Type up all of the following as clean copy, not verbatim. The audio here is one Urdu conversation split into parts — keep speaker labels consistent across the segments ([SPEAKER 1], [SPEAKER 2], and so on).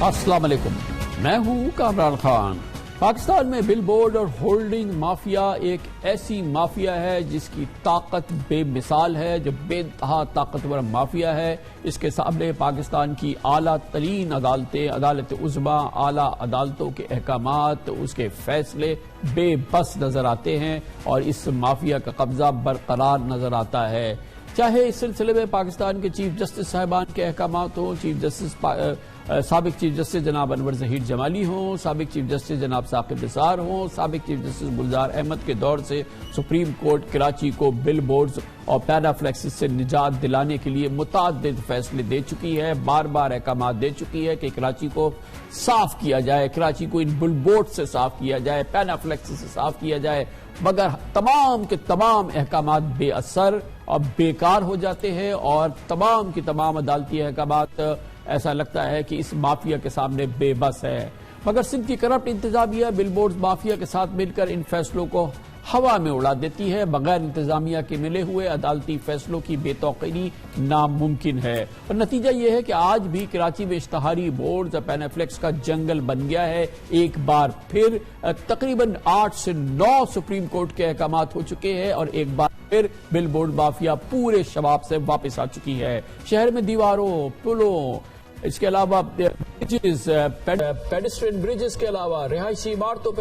[SPEAKER 1] السلام علیکم، میں ہوں کامران خان۔ پاکستان میں بل بورڈ اور ہولڈنگ مافیا ایک ایسی مافیا ہے جس کی طاقت بے مثال ہے، جو بے انتہا طاقتور مافیا ہے۔ اس کے سامنے پاکستان کی اعلیٰ ترین عدالتیں، عدالت عظمیٰ، اعلیٰ عدالتوں کے احکامات، اس کے فیصلے بے بس نظر آتے ہیں اور اس مافیا کا قبضہ برقرار نظر آتا ہے۔ چاہے اس سلسلے میں پاکستان کے چیف جسٹس صاحبان کے احکامات ہوں، سابق چیف جسٹس جناب انور ظہیر جمالی ہوں، سابق چیف جسٹس جناب ثاقب نثار ہوں، سابق چیف جسٹس گلزار احمد کے دور سے سپریم کورٹ کراچی کو بل بورڈز اور پینافلیکسس سے نجات دلانے کے لیے متعدد فیصلے دے چکی ہے، بار بار احکامات دے چکی ہے کہ کراچی کو صاف کیا جائے، کراچی کو ان بل بورڈ سے صاف کیا جائے، پینافلیکسس سے صاف کیا جائے، مگر تمام کے تمام احکامات بے اثر اور بیکار ہو جاتے ہیں اور تمام کے تمام عدالتی احکامات ایسا لگتا ہے کہ اس مافیا کے سامنے بے بس ہے۔ مگر سندھ کی کرپٹ انتظامیہ بل بورڈز مافیا کے ساتھ مل کر ان فیصلوں کو ہوا میں اڑا دیتی ہے۔ بغیر انتظامیہ کے ملے ہوئے عدالتی فیصلوں کی بے توقیری ناممکن ہے اور نتیجہ یہ ہے کہ آج بھی کراچی میں اشتہاری بورڈز اور پینافلیکس کا جنگل بن گیا ہے۔ ایک بار پھر تقریباً 8 سے 9 سپریم کورٹ کے احکامات ہو چکے ہیں اور ایک بار پھر بل بورڈ مافیا پورے شباب سے واپس آ چکی ہے۔ شہر میں دیواروں، پلوں، اس کے علاوہ پیڈسٹرین برجز کے علاوہ رہائشی عمارتوں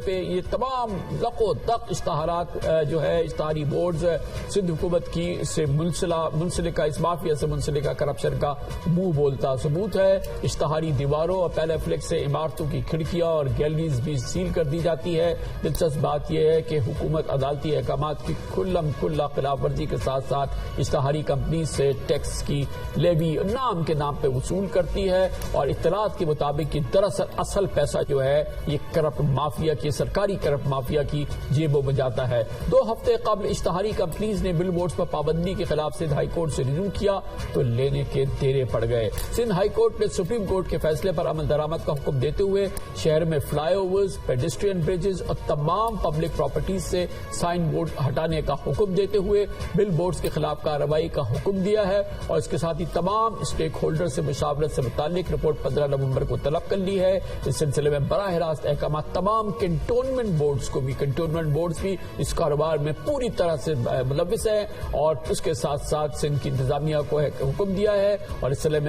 [SPEAKER 1] پہ یہ تمام لق و دق اشتہارات جو ہے اشتہاری بورڈز سندھ حکومت کی سے منسلکہ اس مافیا سے منسلکہ کرپشن کا منہ بولتا ثبوت ہے۔ اشتہاری دیواروں اور پینافلیکس سے عمارتوں کی کھڑکیاں اور گیلریز بھی سیل کر دی جاتی ہے۔ دلچسپ بات یہ ہے کہ حکومت عدالتی احکامات کی کھلم کھلا خلاف ورزی کے ساتھ ساتھ اشتہاری کمپنی سے ٹیکس کی لیوی نام کے نام پہ وصول کرتی ہے اور اطلاعات کے مطابق کہ دراصل اصل پیسہ جو ہے یہ کرپٹ مافیا کی، سرکاری کرپٹ مافیا کی جیبوں میں جاتا ہے۔ 2 ہفتے قبل اشتہاری کمپنیز نے بل بورڈز پر پابندی کے خلاف سندھ ہائی کورٹ سے رجوع کیا تو لینے کے دیرے پڑ گئے۔ سندھ ہائی کورٹ نے سپریم کورٹ کے فیصلے پر عمل درآمد کا حکم دیتے ہوئے شہر میں فلائی اوورز، پیڈسٹرین برجز اور تمام پبلک پراپرٹیز سے سائن بورڈ ہٹانے کا حکم دیتے ہوئے بل بورڈز کے خلاف کارروائی کا حکم دیا ہے اور اس کے ساتھ ہی تمام اسٹیک ہولڈر سے مشاورت سے متعلق رپورٹ 15 نومبر کو طلب کر لی ہے۔ اس سلسلے میں براہ راست احکامات تمام کنٹونمنٹ بورڈز بھی اس کاروبار میں پوری طرح سے ملوث ہیں اور اس کے ساتھ ساتھ سندھ کی انتظامیہ کو حکم دیا ہے اور اس سلسلے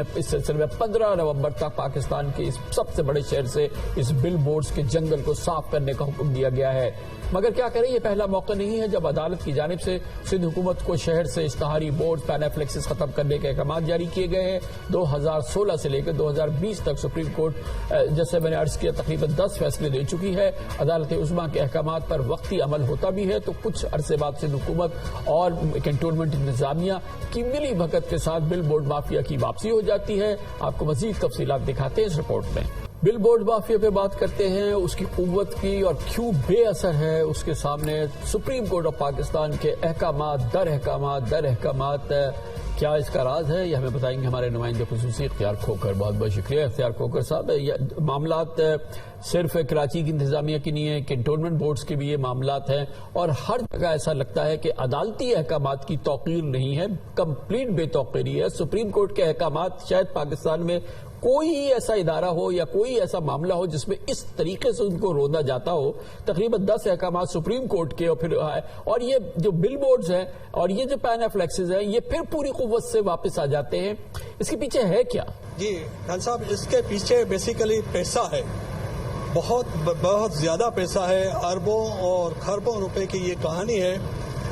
[SPEAKER 1] میں 15 نومبر تک پاکستان کے اس سب سے بڑے شہر سے اس بل بورڈز کے جنگل کو صاف کرنے کا حکم دیا گیا ہے۔ مگر کیا کریں، یہ پہلا موقع نہیں ہے جب عدالت کی جانب سے سندھ حکومت کو شہر سے اشتہاری بورڈ پینافلیکسس ختم کرنے کے احکامات جاری کیے گئے ہیں۔ 2016 سے لے کر 2020 تک سپریم کورٹ جیسے میں نے عرض کیا تقریباً 10 فیصلے دے چکی ہے۔ عدالت عظمیٰ کے احکامات پر وقتی عمل ہوتا بھی ہے تو کچھ عرصے بعد سندھ حکومت اور کنٹونمنٹ انتظامیہ کی ملی بھگت کے ساتھ بل بورڈ مافیا کی واپسی ہو جاتی ہے۔ آپ کو مزید تفصیلات دکھاتے ہیں اس رپورٹ میں۔ بل بورڈ مافیا پہ بات کرتے ہیں، اس کی قوت کی اور کیوں بے اثر ہے اس کے سامنے سپریم کورٹ آف پاکستان کے احکامات در احکامات کیا اس کا راز ہے، یہ ہمیں بتائیں گے ہمارے نمائندے خصوصی اختیار کھوکر۔ بہت بہت شکریہ اختیار کھوکر صاحب۔ یہ معاملات صرف کراچی کی انتظامیہ کی نہیں ہے، کنٹونمنٹ بورڈز کے بھی یہ معاملات ہیں اور ہر جگہ ایسا لگتا ہے کہ عدالتی احکامات کی توقیر نہیں ہے، کمپلیٹ بے توقیری ہے۔ سپریم کورٹ کے احکامات شاید پاکستان میں کوئی ایسا ادارہ ہو یا کوئی ایسا معاملہ ہو جس میں اس طریقے سے ان کو روندا جاتا ہو۔ تقریباً 10 احکامات سپریم کورٹ کے اور یہ جو بل بورڈز ہیں اور یہ جو پینافلیکسز ہیں یہ پھر پوری قوت سے واپس آ جاتے ہیں۔ اس کے پیچھے ہے کیا؟ جی
[SPEAKER 2] خان صاحب، اس کے پیچھے بیسیکلی پیسہ ہے، بہت زیادہ پیسہ ہے، اربوں اور خربوں روپے کی یہ کہانی ہے۔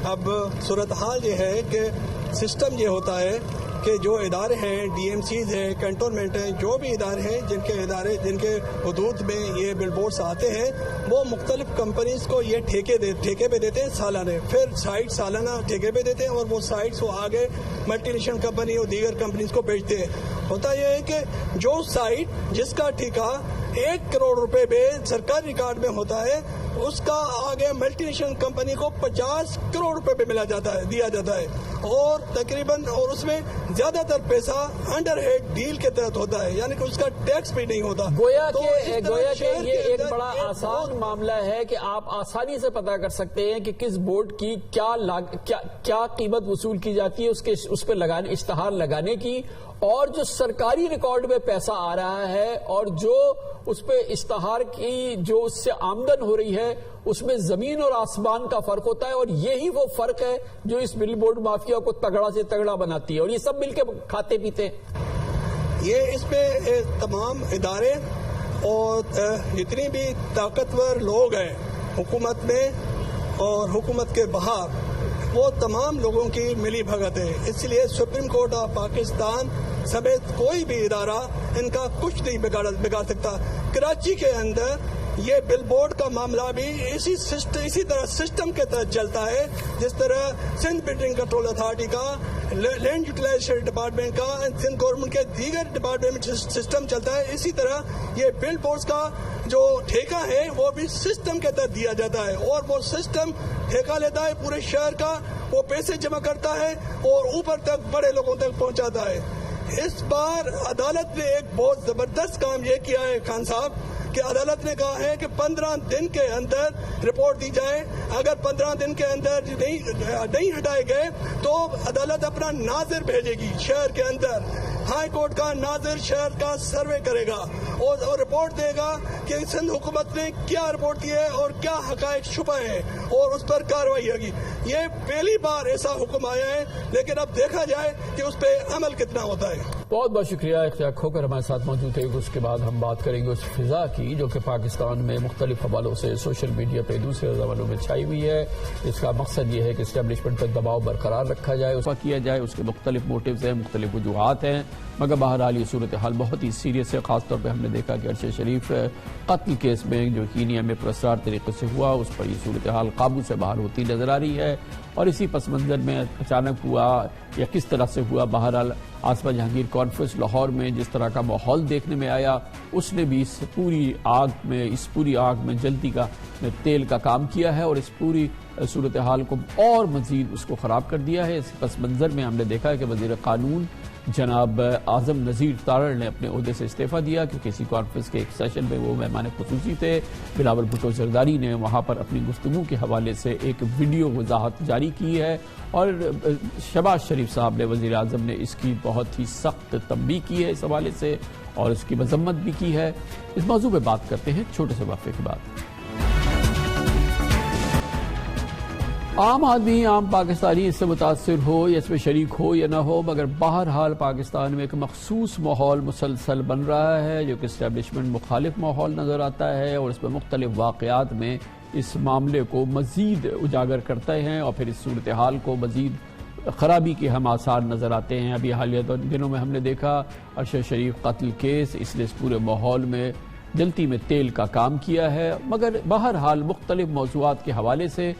[SPEAKER 2] اب صورتحال یہ ہے کہ سسٹم یہ ہوتا ہے کہ جو ادارے ہیں، ڈی ایم سیز ہیں، کنٹونمنٹ ہیں، جو بھی ادارے ہیں جن کے حدود میں یہ بل بورڈز آتے ہیں، وہ مختلف کمپنیز کو یہ ٹھیکے پہ دیتے ہیں سالانہ، پھر سائٹ سالانہ ٹھیکے پہ دیتے ہیں اور وہ سائٹس وہ آگے ملٹی نیشنل کمپنی اور دیگر کمپنیز کو بیچتے ہیں۔ ہوتا یہ ہے کہ جو سائٹ جس کا ٹھیکہ 1 کروڑ روپے میں سرکاری ریکارڈ میں ہوتا ہے اس کا آگے ملٹی نیشنل کمپنی کو 50 کروڑ روپے پہ دیا جاتا ہے اور تقریباً اور اس میں زیادہ تر پیسہ انڈر ہیڈ ڈیل کے تحت ہوتا ہے، یعنی کہ اس کا ٹیکس بھی نہیں ہوتا۔
[SPEAKER 1] گویا کہ یہ ایک بڑا آسان معاملہ ہے کہ آپ آسانی سے پتا کر سکتے ہیں کہ کس بورڈ کی کیا قیمت وصول کی جاتی ہے اس پہ اشتہار لگانے کی، اور جو سرکاری ریکارڈ میں پیسہ آ رہا ہے اور جو اس پہ اشتہار کی جو اس سے آمدن ہو رہی ہے اس میں زمین اور آسمان کا فرق ہوتا ہے، اور یہی وہ فرق ہے جو اس بل بورڈ مافیا کو تگڑا سے تگڑا بناتی ہے، اور یہ سب مل کے کھاتے پیتے ہیں۔
[SPEAKER 2] یہ اس پہ تمام ادارے اور جتنی بھی طاقتور لوگ ہیں حکومت میں اور حکومت کے باہر، وہ تمام لوگوں کی ملی بھگت ہے۔ اس لیے سپریم کورٹ آف پاکستان سمیت کوئی بھی ادارہ ان کا کچھ نہیں بگاڑ سکتا۔ کراچی کے اندر یہ بل بورڈ کا معاملہ بھی اسی طرح سسٹم کے تحت چلتا ہے، جس طرح سندھ بلڈنگ کنٹرول اتھارٹی کا، لینڈ یوٹیلائزیشن ڈپارٹمنٹ کا، سندھ گورنمنٹ کے دیگر ڈپارٹمنٹ میں سسٹم چلتا ہے۔ اسی طرح یہ بل بورڈ کا جو ٹھیکہ ہے وہ بھی سسٹم کے تحت دیا جاتا ہے، اور وہ سسٹم ٹھیکہ لیتا ہے پورے شہر کا، وہ پیسے جمع کرتا ہے اور اوپر تک بڑے لوگوں تک پہنچاتا ہے۔ اس بار عدالت نے ایک بہت زبردست کام یہ کیا ہے خان صاحب کہ عدالت نے کہا ہے کہ 15 دن کے اندر رپورٹ دی جائے۔ اگر 15 دن کے اندر نہیں ہٹائے گئے تو عدالت اپنا ناظر بھیجے گی شہر کے اندر، ہائی کورٹ کا ناظر شہر کا سروے کرے گا اور رپورٹ دے گا کہ سندھ حکومت نے کیا رپورٹ کی ہے اور کیا حقائق چھپے ہیں، اور اس پر کارروائی ہوگی۔ یہ پہلی بار ایسا حکم آیا ہے، لیکن اب دیکھا جائے کہ اس پہ عمل کتنا ہوتا ہے۔
[SPEAKER 1] بہت بہت شکریہ اختیار کھوکر ہمارے ساتھ موجود ہے۔ اس کے بعد ہم بات کریں گے اس فضا کی جو کہ پاکستان میں مختلف حوالوں سے سوشل میڈیا پہ دوسرے زمانوں میں چھائی ہوئی ہے۔ اس کا مقصد یہ ہے کہ اسٹیبلشمنٹ پر دباؤ برقرار رکھا جائے، اس کا کیا جائے، اس کے مختلف موٹیوز ہیں، مختلف وجوہات ہیں، مگر بہرحال یہ صورتحال بہت ہی سیریس ہے۔ خاص طور پہ ہم نے دیکھا کہ ارشد شریف قتل کیس میں جو کینیا میں پراسرار طریقے سے ہوا، اس پر یہ صورتحال قابو سے باہر ہوتی نظر آ رہی ہے، اور اسی پس منظر میں اچانک ہوا یا کس طرح سے ہوا، بہرحال آصفہ جہانگیر کانفرنس لاہور میں جس طرح کا ماحول دیکھنے میں آیا، اس نے بھی اس پوری آگ میں جلدی کا تیل کا کام کیا ہے، اور اس پوری صورتحال کو اور مزید اس کو خراب کر دیا ہے۔ اس پس منظر میں ہم نے دیکھا کہ وزیر قانون جناب اعظم نذیر تارڑ نے اپنے عہدے سے استعفیٰ دیا کیونکہ اسی کانفرنس کے ایک سیشن میں وہ مہمان خصوصی تھے۔ بلاول بھٹو زرداری نے وہاں پر اپنی گفتگو کے حوالے سے ایک ویڈیو وضاحت جاری کی ہے، اور شہباز شریف صاحب نے وزیر اعظم نے اس کی بہت ہی سخت تنبیہ کی ہے اس حوالے سے، اور اس کی مذمت بھی کی ہے۔ اس موضوع پہ بات کرتے ہیں چھوٹے سے وقفے کے بعد۔ عام آدمی، عام پاکستانی اس سے متاثر ہو یا اس میں شریک ہو یا نہ ہو، مگر بہرحال پاکستان میں ایک مخصوص ماحول مسلسل بن رہا ہے جو کہ اسٹیبلشمنٹ مخالف ماحول نظر آتا ہے، اور اس میں مختلف واقعات میں اس معاملے کو مزید اجاگر کرتے ہیں، اور پھر اس صورتحال کو مزید خرابی کے ہم آثار نظر آتے ہیں۔ ابھی حالیہ دنوں میں ہم نے دیکھا ارشد شریف قتل کیس، اس نے اس پورے ماحول میں جلتی میں تیل کا کام کیا ہے، مگر بہرحال مختلف موضوعات کے حوالے سے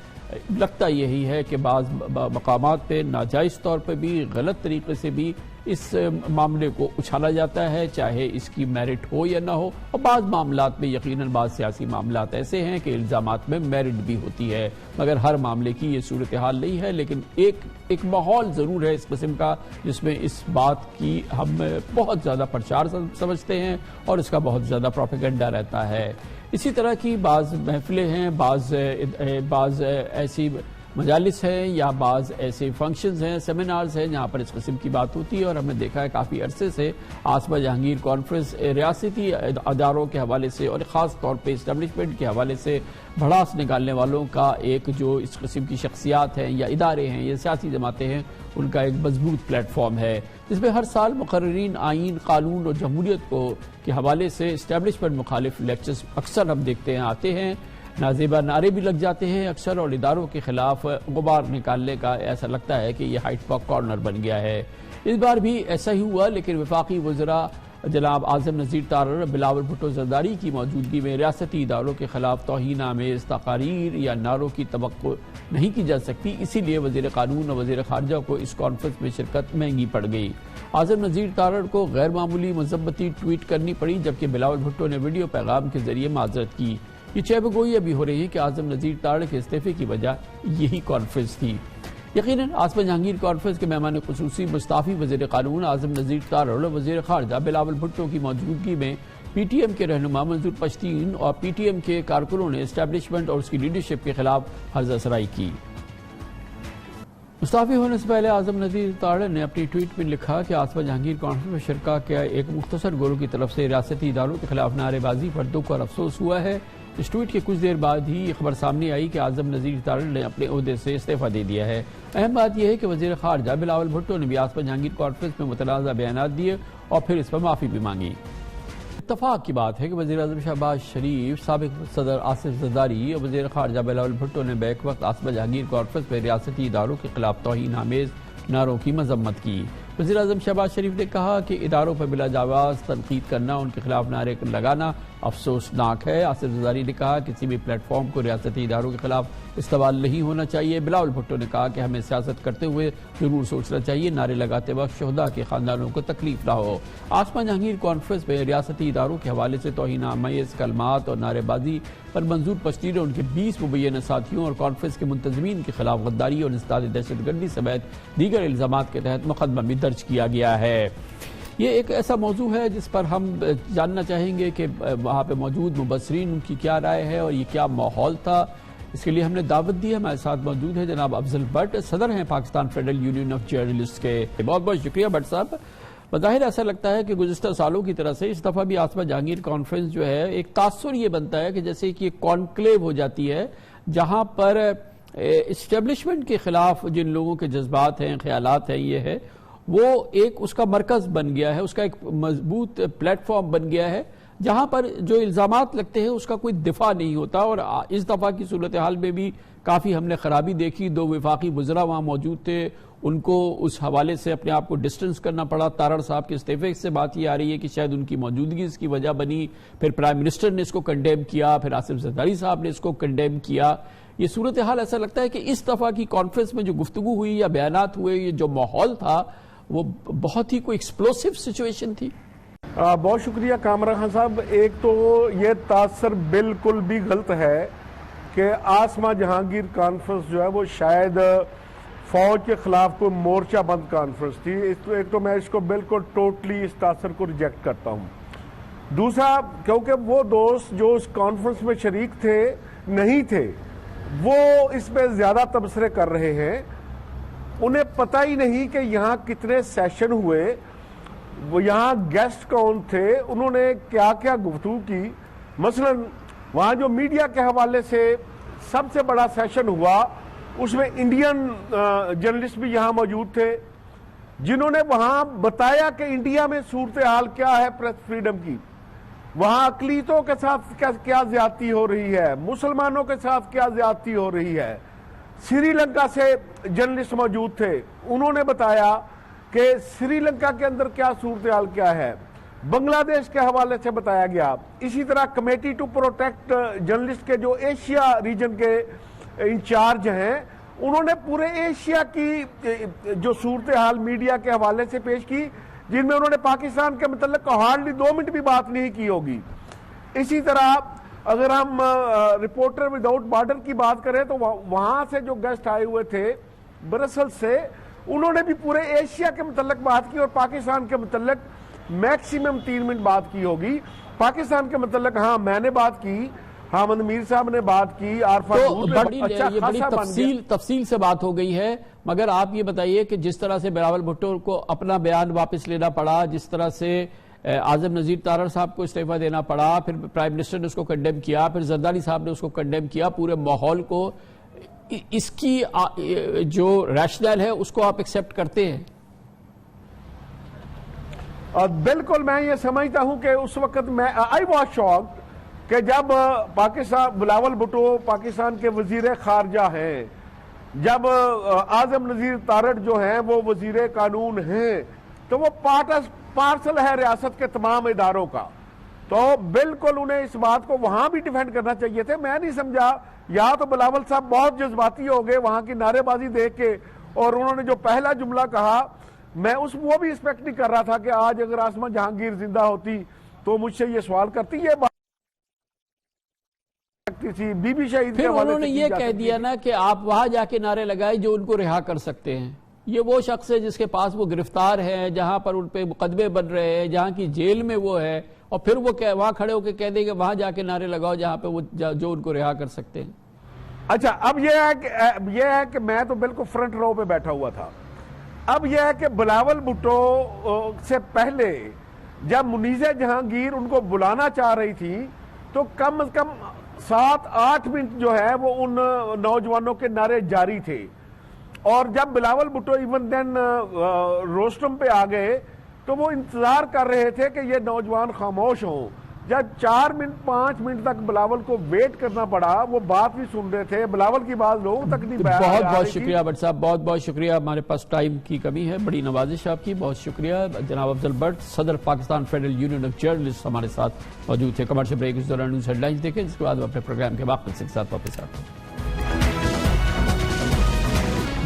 [SPEAKER 1] لگتا یہی ہے کہ بعض مقامات پہ ناجائز طور پہ بھی، غلط طریقے سے بھی اس معاملے کو اچھالا جاتا ہے، چاہے اس کی میرٹ ہو یا نہ ہو، اور بعض معاملات میں یقیناً بعض سیاسی معاملات ایسے ہیں کہ الزامات میں میرٹ بھی ہوتی ہے، مگر ہر معاملے کی یہ صورتحال نہیں ہے۔ لیکن ایک ماحول ضرور ہے اس قسم کا جس میں اس بات کی ہم بہت زیادہ پرچار سمجھتے ہیں اور اس کا بہت زیادہ پروپیگنڈا رہتا ہے۔ اسی طرح کی بعض محفلیں ہیں، بعض ایسی مجالس ہیں یا بعض ایسے فنکشنز ہیں، سیمینارز ہیں جہاں پر اس قسم کی بات ہوتی ہے، اور ہم نے دیکھا ہے کافی عرصے سے آصفہ جہانگیر کانفرنس ریاستی اداروں کے حوالے سے اور خاص طور پہ اسٹیبلشمنٹ کے حوالے سے بھڑاس نکالنے والوں کا ایک جو اس قسم کی شخصیات ہیں یا ادارے ہیں یا سیاسی جماعتیں ہیں، ان کا ایک مضبوط پلیٹ فارم ہے جس میں ہر سال مقررین آئین، قانون اور جمہوریت کے حوالے سے اسٹیبلشمنٹ مخالف لیکچرز اکثر ہم دیکھتے ہیں آتے ہیں، نازیبا نعرے بھی لگ جاتے ہیں اکثر، اور اداروں کے خلاف غبار نکالنے کا ایسا لگتا ہے کہ یہ ہائیڈ پارک کارنر بن گیا ہے۔ اس بار بھی ایسا ہی ہوا، لیکن وفاقی وزراء جناب اعظم نذیر تارڑ، بلاول بھٹو زرداری کی موجودگی میں ریاستی اداروں کے خلاف توہین آمیز تقاریر یا نعروں کی توقع نہیں کی جا سکتی، اسی لیے وزیر قانون اور وزیر خارجہ کو اس کانفرنس میں شرکت مہنگی پڑ گئی۔ اعظم نذیر تارڑ کو غیر معمولی مذمتی ٹویٹ کرنی پڑی، جبکہ بلاول بھٹو نے ویڈیو پیغام کے ذریعے معذرت کی۔ یہ چہ گوئی ابھی ہو رہی ہے کہ اعظم نذیر تارڑ کے استعفے کی وجہ یہی کانفرنس تھی۔ یقیناً آصفہ جہانگیر کانفرنس کے مہمان خصوصی مستعفی وزیر قانون اعظم نذیر تارڑ اور وزیر خارجہ بلاول بھٹو کی موجودگی میں پی ٹی ایم کے رہنما منظور پشتین اور پی ٹی ایم کے کارکنوں نے اسٹیبلشمنٹ اور اس کی لیڈرشپ کے خلاف ہرزہ سرائی کی۔ مستعفی ہونے سے پہلے اعظم نذیر تارڑ نے اپنی ٹویٹ میں لکھا کہ آصفہ جہانگیر کانفرنس میں شرکا کے ایک مختصر گروہ کی طرف سے ریاستی اداروں کے خلاف نعرے بازی پر دکھ اور افسوس ہوا ہے۔ اس ٹویٹ کے کچھ دیر بعد ہی یہ خبر سامنے آئی کہ اعظم نذیر تارڑ نے اپنے عہدے سے استعفیٰ دے دیا ہے۔ اہم بات یہ ہے کہ وزیر خارجہ بلاول بھٹو نے بھی آصفہ جہانگیر کانفرنس میں متنازع بیانات دیے اور پھر اس پر معافی بھی مانگی۔ اتفاق کی بات ہے کہ وزیر اعظم شہباز شریف، سابق صدر آصف زرداری اور وزیر خارجہ بلاول بھٹو نے بیک وقت آصفہ جہانگیر کانفرنس میں ریاستی اداروں کے خلاف توہین آمیز نعروں کی مذمت کی۔ وزیر اعظم شہباز شریف نے کہا کہ اداروں پر بلا جواز تنقید کرنا، ان کے خلاف نعرے لگانا افسوسناک ہے۔ آصف زرداری نے کہا کہ کسی بھی پلیٹ فارم کو ریاستی اداروں کے خلاف استعمال نہیں ہونا چاہیے۔ بلاول بھٹو نے کہا کہ ہمیں سیاست کرتے ہوئے ضرور سوچنا چاہیے، نعرے لگاتے وقت شہداء کے خاندانوں کو تکلیف نہ ہو۔ آصفہ جہانگیر کانفرنس میں ریاستی اداروں کے حوالے سے توہین آمیز کلمات اور نعرے بازی پر منظور پشتین اور ان کے 20 مبینہ ساتھیوں اور کانفرنس کے منتظمین کے خلاف غداری اور انسداد دہشت گردی سمیت دیگر الزامات کے تحت مقدمہ بھی درج کیا گیا ہے۔ یہ ایک ایسا موضوع ہے جس پر ہم جاننا چاہیں گے کہ وہاں پہ موجود مبصرین ان کی کیا رائے ہے اور یہ کیا ماحول تھا۔ اس کے لیے ہم نے دعوت دی ہے۔ ہمارے ساتھ موجود ہے جناب افضل بٹ، صدر ہیں Pakistan federal union of journalist کے۔ بہت بہت شکریہ بٹ صاحب۔ بظاہر ایسا لگتا ہے کہ گزشتہ سالوں کی طرح سے اس دفعہ بھی آصفہ جہانگیر کانفرنس جو ہے ایک تاثر یہ بنتا ہے کہ جیسے کہ کانکلیو ہو جاتی ہے، جہاں پر اسٹیبلشمنٹ کے خلاف جن لوگوں کے جذبات ہیں، خیالات ہیں، یہ ہے وہ ایک اس کا مرکز بن گیا ہے، اس کا ایک مضبوط پلیٹ فارم بن گیا ہے جہاں پر جو الزامات لگتے ہیں اس کا کوئی دفاع نہیں ہوتا۔ اور اس دفعہ کی صورتحال میں بھی کافی ہم نے خرابی دیکھی۔ 2 وفاقی وزراء وہاں موجود تھے، ان کو اس حوالے سے اپنے آپ کو ڈسٹنس کرنا پڑا۔ تارڑ صاحب کے استعفے سے بات یہ آ رہی ہے کہ شاید ان کی موجودگی اس کی وجہ بنی، پھر پرائم منسٹر نے اس کو کنڈیم کیا، پھر آصف زرداری صاحب نے اس کو کنڈیم کیا۔ یہ صورتحال ایسا لگتا ہے کہ اس دفعہ کی کانفرنس میں جو گفتگو ہوئی یا بیانات ہوئے، یہ جو ماحول تھا وہ بہت ہی کوئی ایکسپلوسیو سچویشن تھی۔
[SPEAKER 3] بہت شکریہ کامران خان صاحب۔ ایک تو یہ تاثر بالکل بھی غلط ہے کہ آصفہ جہانگیر کانفرنس جو ہے وہ شاید فوج کے خلاف کوئی مورچہ بند کانفرنس تھی۔ ایک تو میں اس کو بالکل ٹوٹلی اس تاثر کو ریجیکٹ کرتا ہوں۔ دوسرا، کیونکہ وہ دوست جو اس کانفرنس میں شریک تھے نہیں تھے، وہ اس پہ زیادہ تبصرے کر رہے ہیں۔ انہیں پتہ ہی نہیں کہ یہاں کتنے سیشن ہوئے، وہ یہاں گیسٹ کون تھے، انہوں نے کیا کیا گفتگو کی۔ مثلا وہاں جو میڈیا کے حوالے سے سب سے بڑا سیشن ہوا، اس میں انڈین جرنلسٹ بھی یہاں موجود تھے، جنہوں نے وہاں بتایا کہ انڈیا میں صورتحال کیا ہے پریس فریڈم کی، وہاں اقلیتوں کے ساتھ کیا زیادتی ہو رہی ہے، مسلمانوں کے ساتھ کیا زیادتی ہو رہی ہے۔ سری لنکا سے جرنلسٹ موجود تھے، انہوں نے بتایا کہ سری لنکا کے اندر کیا صورتحال کیا ہے، بنگلہ دیش کے حوالے سے بتایا گیا۔ اسی طرح کمیٹی ٹو پروٹیکٹ جرنلسٹ کے جو ایشیا ریجن کے انچارج ہیں، انہوں نے پورے ایشیا کی جو صورتحال میڈیا کے حوالے سے پیش کی، جن میں انہوں نے پاکستان کے متعلق ہارڈلی 2 منٹ بھی بات نہیں کی ہوگی۔ اسی طرح اگر ہم رپورٹر وداؤٹ بارڈر کی بات کریں تو وہاں سے جو گیسٹ آئے ہوئے تھے برسل سے، انہوں نے بھی پورے ایشیا کے متعلق بات کی اور پاکستان کے متعلق میکسیمم 3 منٹ بات کی ہوگی۔ پاکستان کے متعلق ہاں میں نے بات کی، حامد میر صاحب نے بات کی،
[SPEAKER 1] بڑی تفصیل سے بات ہو گئی ہے۔ مگر آپ یہ بتائیے کہ جس طرح سے بلاول بھٹو کو اپنا بیان واپس لینا پڑا، جس طرح سے اعظم نذیر تارڑ صاحب کو استعفیٰ دینا پڑا، پھر پرائم منسٹر نے اس کو کنڈیم کیا، پھر زرداری صاحب نے اس کو کنڈیم کیا، پورے ماحول کو، اس کی جو ریشنل ہے اس کو آپ ایکسیپٹ کرتے ہیں؟
[SPEAKER 3] بالکل میں یہ سمجھتا ہوں کہ اس وقت میں آئی واز شاکڈ کہ جب پاکستان بلاول بھٹو پاکستان کے وزیر خارجہ ہیں، جب اعظم نذیر تارڑ جو ہیں وہ وزیر قانون ہیں، تو وہ پارسل ہے ریاست کے تمام اداروں کا، تو بالکل انہیں اس بات کو وہاں بھی ڈیفینڈ کرنا چاہیے تھے۔ میں نہیں سمجھا، یا تو بلاول صاحب بہت جذباتی ہو گئے وہاں کی نعرے بازی دیکھ کے، اور انہوں نے جو پہلا جملہ کہا، میں وہ بھی ایکسپیکٹ نہیں کر رہا تھا کہ آج اگر آصفہ جہانگیر زندہ ہوتی تو مجھ سے یہ سوال کرتی۔ یہ بات سکتی تھی، بی بی شہید کے
[SPEAKER 1] پھر
[SPEAKER 3] حوالے
[SPEAKER 1] انہوں نے
[SPEAKER 3] سے کی
[SPEAKER 1] یہ
[SPEAKER 3] جا
[SPEAKER 1] کہہ
[SPEAKER 3] سکتی
[SPEAKER 1] دیا
[SPEAKER 3] تھی۔
[SPEAKER 1] نا کہ آپ وہاں جا کے نعرے لگائے جو ان کو رہا کر سکتے ہیں۔ یہ وہ شخص ہے جس کے پاس وہ گرفتار ہے، جہاں پر ان پہ مقدمے بن رہے ہیں، جہاں کی جیل میں وہ ہے، اور پھر وہ وہاں کھڑے ہو کے کہہ دیں کہ وہاں جا کے نعرے لگاؤ جہاں پہ وہ جو ان کو رہا کر سکتے ہیں۔
[SPEAKER 3] اچھا، اب یہ ہے کہ میں تو بالکل فرنٹ رو پہ بیٹھا ہوا تھا۔ اب یہ ہے کہ بلاول بھٹو سے پہلے جب منیزہ جہانگیر ان کو بلانا چاہ رہی تھی تو کم از کم 7-8 منٹ جو ہے وہ ان نوجوانوں کے نعرے جاری تھے، اور جب Bilawal Bhutto even then rostrum پہ آ گئے تو وہ انتظار کر رہے تھے کہ یہ نوجوان خاموش ہوں۔ جب 4 منٹ 5 منٹ تک بلاول کو ویٹ کرنا پڑا، وہ بات بھی سن رہے تھے، بلاول کی بات لوگوں تک نہیں بیان
[SPEAKER 1] بہت
[SPEAKER 3] آ
[SPEAKER 1] بہت
[SPEAKER 3] رہی تھی۔
[SPEAKER 1] شکریہ بٹ صاحب، بہت بہت شکریہ۔ ہمارے پاس ٹائم کی کمی ہے، بڑی نوازش آپ کی، بہت شکریہ۔ جناب افضل بٹ، صدر Pakistan federal union of journalist ہمارے ساتھ موجود تھے۔ کمرشل بریک اس دوران نیوز ہیڈ لائنز دیکھیں، جس کے بعد ہم اپنے پروگرام کے باقی کے ساتھ واپس آتے ہیں۔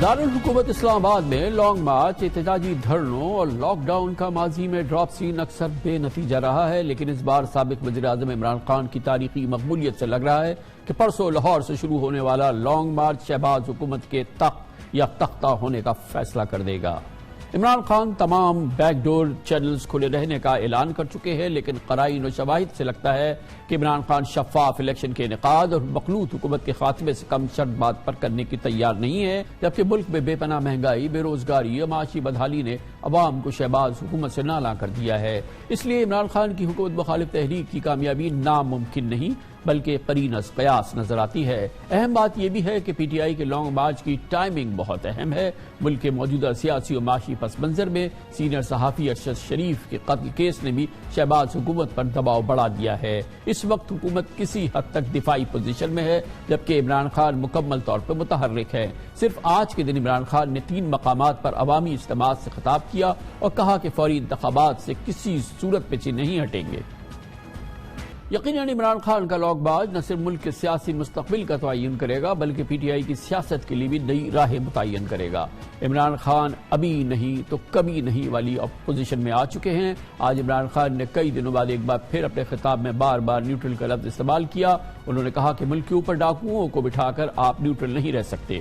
[SPEAKER 1] دارالحکومت اسلام آباد میں لانگ مارچ، احتجاجی دھرنوں اور لاک ڈاؤن کا ماضی میں ڈراپ سین اکثر بے نتیجہ رہا ہے، لیکن اس بار سابق وزیر اعظم عمران خان کی تاریخی مقبولیت سے لگ رہا ہے کہ پرسوں لاہور سے شروع ہونے والا لانگ مارچ شہباز حکومت کے تخت یا تختہ ہونے کا فیصلہ کر دے گا۔ عمران خان تمام بیک ڈور چینلز کھلے رہنے کا اعلان کر چکے ہیں، لیکن قرائن و شواہد سے لگتا ہے کہ عمران خان شفاف الیکشن کے انعقاد اور مخلوط حکومت کے خاتمے سے کم شرط بات پر کرنے کی تیار نہیں ہے، جبکہ ملک میں بے پناہ مہنگائی، بے روزگاری اور معاشی بدحالی نے عوام کو شہباز حکومت سے نالاں کر دیا ہے۔ اس لیے عمران خان کی حکومت مخالف تحریک کی کامیابی ناممکن نہیں بلکہ قرین از قیاس نظر آتی ہے۔ اہم بات یہ بھی ہے کہ پی ٹی آئی کے لانگ مارچ کی ٹائمنگ بہت اہم ہے۔ ملک کے موجودہ سیاسی و معاشی پس منظر میں سینئر صحافی ارشد شریف کے قتل کیس نے بھی شہباز حکومت پر دباؤ بڑھا دیا ہے۔ اس وقت حکومت کسی حد تک دفاعی پوزیشن میں ہے، جبکہ عمران خان مکمل طور پر متحرک ہے۔ صرف آج کے دن عمران خان نے 3 مقامات پر عوامی اجتماعات سے خطاب کیا اور کہا کہ فوری انتخابات سے کسی صورت پیچھے نہیں ہٹیں گے۔ یقیناً عمران خان کا لانگ مارچ نہ صرف ملک کے سیاسی مستقبل کا تعین کرے گا بلکہ پی ٹی آئی کی سیاست کے لیے بھی نئی راہیں متعین کرے گا۔ عمران خان ابھی نہیں تو کبھی نہیں والی پوزیشن میں آ چکے ہیں۔ آج عمران خان نے کئی دنوں بعد ایک بار پھر اپنے خطاب میں بار بار نیوٹرل کا لفظ استعمال کیا۔ انہوں نے کہا کہ ملک کے اوپر ڈاکوؤں کو بٹھا کر آپ نیوٹرل نہیں رہ سکتے۔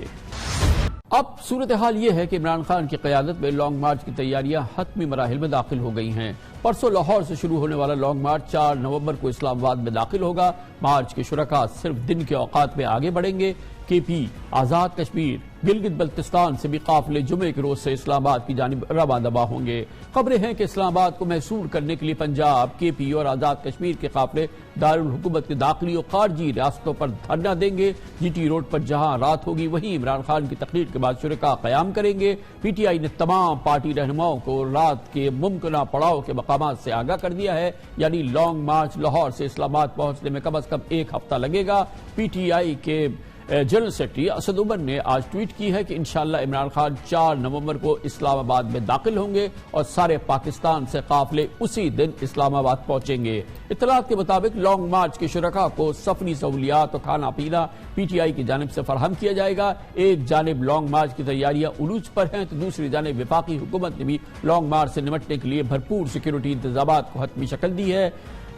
[SPEAKER 1] اب صورتحال یہ ہے کہ عمران خان کی قیادت میں لانگ مارچ کی تیاریاں حتمی مراحل میں داخل ہو گئی ہیں۔ پرسوں لاہور سے شروع ہونے والا لانگ مارچ 4 نومبر کو اسلام آباد میں داخل ہوگا۔ مارچ کے شرکاء صرف دن کے اوقات میں آگے بڑھیں گے۔ کے پی، آزاد کشمیر، گلگت بلتستان سے بھی قافلے جمعے کے روز سے اسلام آباد کی جانب رواں دبا ہوں گے۔ خبریں ہیں کہ اسلام آباد کو محصور کرنے کے لیے پنجاب، کے پی اور آزاد کشمیر کے قافلے دارالحکومت کے داخلی اور خارجی ریاستوں پر دھرنا دیں گے۔ جی ٹی روڈ پر جہاں رات ہوگی وہیں عمران خان کی تقریر کے بعد شرکاء قیام کریں گے۔ پی ٹی آئی نے تمام پارٹی رہنماؤں کو رات کے ممکنہ پڑاؤ کے مقامات سے آگاہ کر دیا ہے، یعنی لانگ مارچ لاہور سے اسلام آباد پہنچنے میں کم از کم 1 ہفتہ لگے گا۔ پی ٹی آئی کے جنرل سیکرٹری اسد عمر نے آج ٹویٹ کی ہے کہ انشاءاللہ عمران خان 4 نومبر کو اسلام آباد میں داخل ہوں گے اور سارے پاکستان سے قافلے اسی دن اسلام آباد پہنچیں گے۔ اطلاعات کے مطابق لانگ مارچ کے شرکاء کو سفری سہولیات اور کھانا پینا پی ٹی آئی کی جانب سے فراہم کیا جائے گا۔ ایک جانب لانگ مارچ کی تیاریاں عروج پر ہیں تو دوسری جانب وفاقی حکومت نے بھی لانگ مارچ سے نمٹنے کے لیے بھرپور سیکیورٹی انتظامات کو حتمی شکل دی ہے۔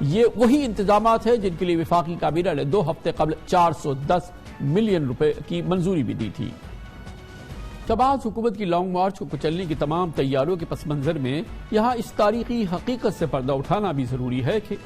[SPEAKER 1] یہ وہی انتظامات ہیں جن کے لیے وفاقی کابینہ نے 2 ہفتے قبل 410 ملین روپے کی منظوری بھی دی تھی۔ شہباز حکومت کی لانگ مارچ کو کچلنے کی تمام تیاریوں کے پس منظر میں یہاں اس تاریخی حقیقت سے پردہ اٹھانا بھی ضروری ہے کہ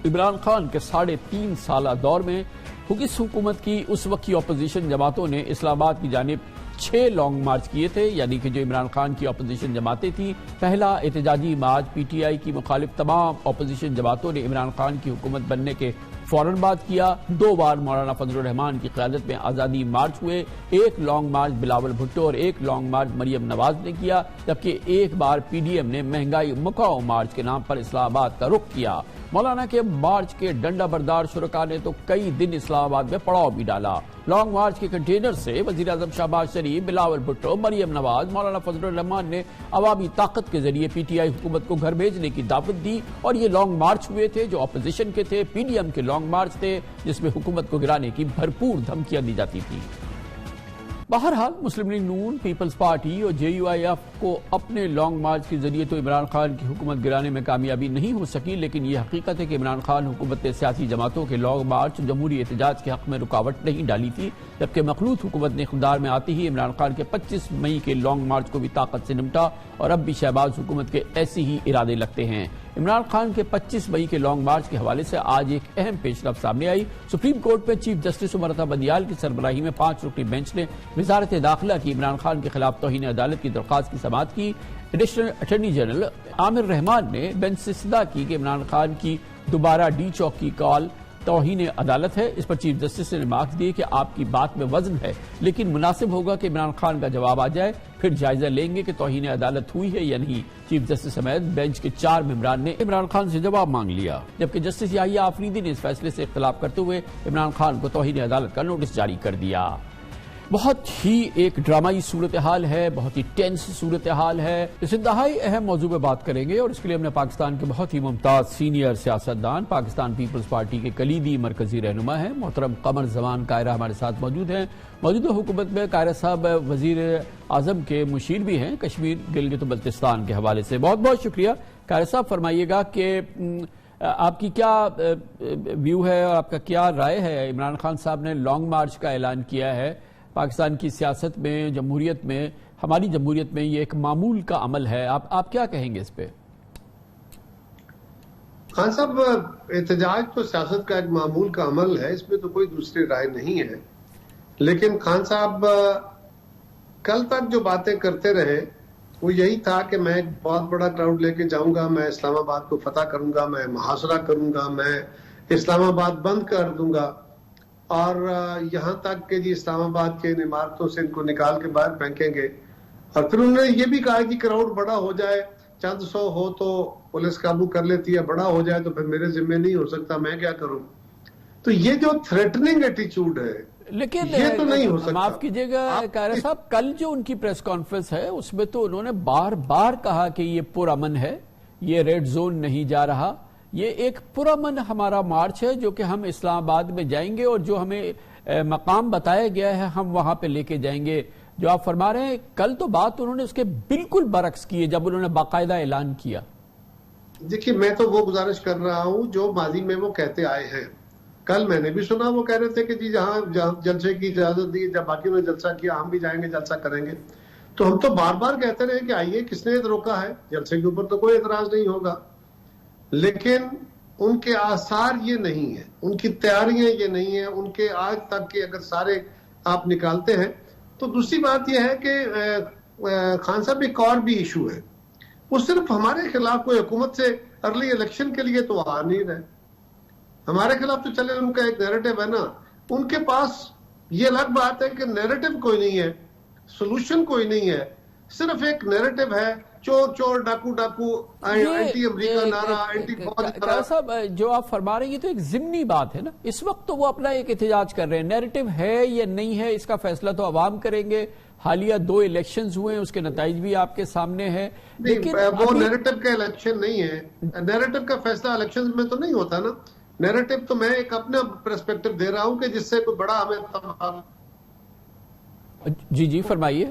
[SPEAKER 1] عمران خان کے 3.5 سالہ دور میں اس حکومت کی اس وقت کی اپوزیشن جماعتوں نے اسلام آباد کی جانب 6 لانگ مارچ کیے تھے، یعنی کہ جو عمران خان کی اپوزیشن جماعتیں تھیں۔ پہلا احتجاجی مارچ پی ٹی آئی کی مخالف تمام اپوزیشن جماعتوں نے عمران خان کی حکومت بننے کے فوراً بعد کیا۔ 2 بار مولانا فضل الرحمان کی قیادت میں آزادی مارچ ہوئے۔ 1 لانگ مارچ بلاول بھٹو اور 1 لانگ مارچ مریم نواز نے کیا، جبکہ 1 بار پی ڈی ایم نے مہنگائی مکاؤ مارچ کے نام پر اسلام آباد کا رخ کیا۔ مولانا کے مارچ کے ڈنڈا بردار شرکاء نے تو کئی دن اسلام آباد میں پڑاؤ بھی ڈالا۔ لانگ مارچ کے کنٹینر سے وزیر اعظم شہباز شریف، بلاول بھٹو، مریم نواز، مولانا فضل الرحمان نے عوامی طاقت کے ذریعے پی ٹی آئی حکومت کو گھر بھیجنے کی دعوت دی، اور یہ لانگ مارچ ہوئے تھے جو اپوزیشن کے تھے، پی ڈی ایم کے لانگ مارچ تھے جس میں حکومت کو گرانے کی بھرپور دھمکیاں دی جاتی تھی۔ بہرحال مسلم لیگ نون، پیپلز پارٹی اور JUIF کو اپنے لانگ مارچ کے ذریعے تو عمران خان کی حکومت گرانے میں کامیابی نہیں ہو سکی، لیکن یہ حقیقت ہے کہ عمران خان حکومت نے سیاسی جماعتوں کے لانگ مارچ جمہوری احتجاج کے حق میں رکاوٹ نہیں ڈالی تھی، جبکہ مخلوط حکومت نے اقتدار میں آتے ہی عمران خان کے 25 مئی کے لانگ مارچ کو بھی طاقت سے نمٹا، اور اب بھی شہباز حکومت کے ایسے ہی ارادے لگتے ہیں۔ عمران خان کے 25 مئی کے لانگ مارچ کے حوالے سے آج ایک اہم پیش رفت سامنے آئی۔ سپریم کورٹ میں چیف جسٹس امرتا بدیال کی سربراہی میں 5 رکنی بینچ نے وزارت داخلہ کی عمران خان کے خلاف توہین عدالت کی درخواست کی سماعت کی۔ ایڈیشنل اٹارنی جنرل عامر رحمان نے بینچ سے استدعا کی کہ عمران خان کی دوبارہ ڈی چوک کی کال توہین عدالت ہے۔ اس پر چیف جسٹس نے ریمارکس دیے کہ آپ کی بات میں وزن ہے، لیکن مناسب ہوگا کہ عمران خان کا جواب آ جائے، پھر جائزہ لیں گے کہ توہین عدالت ہوئی ہے یا نہیں۔ چیف جسٹس سمیت بینچ کے 4 ممبران نے عمران خان سے جواب مانگ لیا، جبکہ جسٹس یحییٰ آفریدی نے اس فیصلے سے اختلاف کرتے ہوئے عمران خان کو توہین عدالت کا نوٹس جاری کر دیا۔ بہت ہی ایک ڈرامائی صورتحال ہے، بہت ہی ٹینس صورتحال ہے۔ اس انتہائی اہم موضوع پہ بات کریں گے، اور اس کے لیے ہم نے پاکستان کے بہت ہی ممتاز سینئر سیاستدان، پاکستان پیپلز پارٹی کے کلیدی مرکزی رہنما ہیں محترم قمر زمان قاہرہ ہمارے ساتھ موجود ہیں۔ موجودہ حکومت میں قاہرہ صاحب وزیر اعظم کے مشیر بھی ہیں کشمیر گلگت و بلتستان کے حوالے سے۔ بہت بہت شکریہ قاہرہ صاحب، فرمائیے گا کہ آپ کی کیا ویو ہے اور آپ کا کیا رائے ہے؟ عمران خان صاحب نے لانگ مارچ کا اعلان کیا ہے، پاکستان کی سیاست میں، جمہوریت میں، ہماری جمہوریت میں یہ ایک معمول کا عمل ہے، آپ کیا کہیں گے اس پہ؟
[SPEAKER 4] خان صاحب، احتجاج تو سیاست کا ایک معمول کا عمل ہے، اس میں تو کوئی دوسری رائے نہیں ہے، لیکن خان صاحب کل تک جو باتیں کرتے رہے وہ یہی تھا کہ میں ایک بہت بڑا کراؤڈ لے کے جاؤں گا، میں اسلام آباد کو فتح کروں گا، میں محاصرہ کروں گا، میں اسلام آباد بند کر دوں گا، اور یہاں تک کہ اسلام آباد کے عمارتوں سے ان کو نکال کے باہر پھینکیں گے۔ اور پھر انہوں نے یہ بھی کہا کہ کراؤڈ بڑا ہو جائے، چند سو ہو تو پولیس قابو کر لیتی ہے، بڑا ہو جائے تو پھر میرے ذمہ نہیں ہو سکتا، میں کیا کروں؟ تو یہ جو تھریٹننگ ایٹیچیوڈ ہے،
[SPEAKER 1] لیکن
[SPEAKER 4] یہ تو نہیں ہو سکتا۔
[SPEAKER 1] معاف کیجئے گا قاہرہ صاحب، کل جو ان کی پریس کانفرنس ہے اس میں تو انہوں نے بار بار کہا کہ یہ پرامن ہے، یہ ریڈ زون نہیں جا رہا، یہ ایک پرامن ہمارا مارچ ہے جو کہ ہم اسلام آباد میں جائیں گے، اور جو ہمیں مقام بتایا گیا ہے ہم وہاں پہ لے کے جائیں گے۔ جو آپ فرما رہے ہیں کل تو بات انہوں نے اس کے بالکل برعکس کی ہے جب انہوں نے باقاعدہ اعلان کیا۔
[SPEAKER 4] دیکھیے، میں تو وہ گزارش کر رہا ہوں جو ماضی میں وہ کہتے آئے ہیں۔ کل میں نے بھی سنا وہ کہہ رہے تھے کہ جہاں جلسے کی اجازت دی، جب باقی نے جلسہ کیا ہم بھی جائیں گے، جلسہ کریں گے۔ تو ہم تو بار بار کہتے رہے کہ آئیے، کس نے روکا ہے؟ جلسے کے اوپر تو کوئی اعتراض نہیں ہوگا، لیکن ان کے آثار یہ نہیں ہیں، ان کی تیاریاں یہ نہیں ہیں، ان کے آج تک کے اگر سارے آپ نکالتے ہیں تو دوسری بات یہ ہے کہ خان صاحب ایک اور بھی ایشو ہے، وہ صرف ہمارے خلاف کوئی حکومت سے ارلی الیکشن کے لیے تو آ نہیں رہے، ہمارے خلاف تو چلے ان کا ایک نیریٹو ہے نا، ان کے پاس یہ الگ بات ہے کہ نیریٹو کوئی نہیں ہے، سولوشن کوئی نہیں ہے، صرف ایک نیریٹو ہے، چور چور، ڈاکو ڈاکو، اینٹی امریکہ نعرہ، اینٹی فوج۔
[SPEAKER 1] قاہرہ صاحب، جو آپ فرما رہے ہیں یہ تو ایک ضمنی بات ہے نا، اس وقت تو وہ اپنا ایک احتجاج کر رہے ہیں، نیریٹو ہے یا نہیں ہے اس کا فیصلہ تو عوام کریں گے۔ حالیہ 2 الیکشنز ہوئے ہیں، اس کے نتائج بھی آپ کے سامنے ہیں، لیکن
[SPEAKER 4] وہ نیریٹو کا الیکشن نہیں ہے، نیریٹو کا فیصلہ الیکشن میں تو نہیں ہوتا نا، نیریٹو تو میں ایک اپنا پرسپیکٹو دے رہا ہوں کہ جس سے کوئی بڑا ہمیں۔
[SPEAKER 1] جی فرمائیے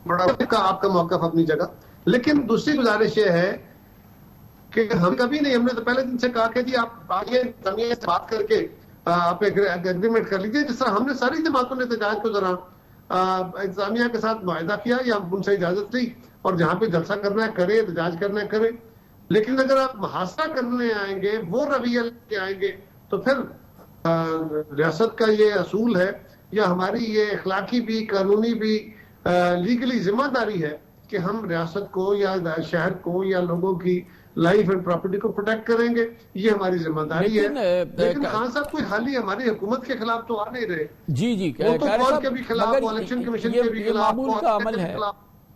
[SPEAKER 4] بڑا آپ کا موقف اپنی جگہ، لیکن دوسری گزارش یہ ہے کہ ہم کبھی نہیں، ہم نے تو پہلے دن سے کہا کہ جی آپ آئیے انتظامیہ سے بات کر کے آپ اگریمنٹ کر لیجیے، جس طرح ہم نے ساری جماعتوں نے احتجاج کے دوران انتظامیہ کے ساتھ معاہدہ کیا یا ان سے اجازت لی، اور جہاں پہ جلسہ کرنا ہے کرے، احتجاج کرنا ہے کرے، لیکن اگر آپ محاصرہ کرنے آئیں گے، وہ رویہ لے کے آئیں گے، تو پھر ریاست کا یہ اصول ہے یا ہماری یہ اخلاقی بھی، قانونی بھی، لیگلی ذمہ داری ہے کہ ہم ریاست کو یا شہر کو یا لوگوں کی لائف اینڈ پراپرٹی کو پروٹیکٹ کریں گے، یہ ہماری ذمہ داری ہے۔ لیکن خان صاحب کوئی حال ہی ہماری حکومت کے خلاف تو آ نہیں رہے،
[SPEAKER 1] جی
[SPEAKER 4] وہ تو فوج کے بھی خلاف، الیکشن کمیشن کے بھی خلاف،
[SPEAKER 1] معمول کا عمل ہے۔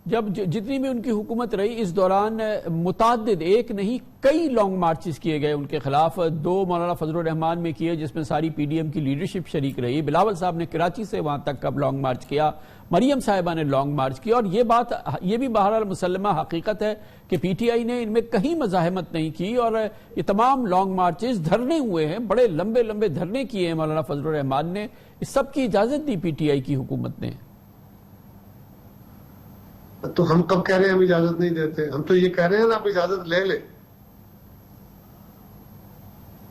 [SPEAKER 1] جب جتنی بھی ان کی حکومت رہی اس دوران متعدد ایک نہیں کئی لانگ مارچز کیے گئے ان کے خلاف. 2 مولانا فضل الرحمان میں کیے جس میں ساری پی ڈی ایم کی لیڈرشپ شریک رہی. بلاول صاحب نے کراچی سے وہاں تک کب لانگ مارچ کیا, مریم صاحبہ نے لانگ مارچ کیا. اور یہ بھی بہرحال مسلمہ حقیقت ہے کہ پی ٹی آئی نے ان میں کہیں مزاحمت نہیں کی اور یہ تمام لانگ مارچز دھرنے ہوئے ہیں, بڑے لمبے لمبے دھرنے کیے ہیں مولانا فضل الرحمان نے. اس سب کی اجازت دی پی ٹی آئی کی حکومت نے.
[SPEAKER 4] تو ہم کب کہہ رہے ہیں ہم اجازت نہیں دیتے؟ ہم تو یہ کہہ رہے ہیں نا آپ اجازت لے لیں.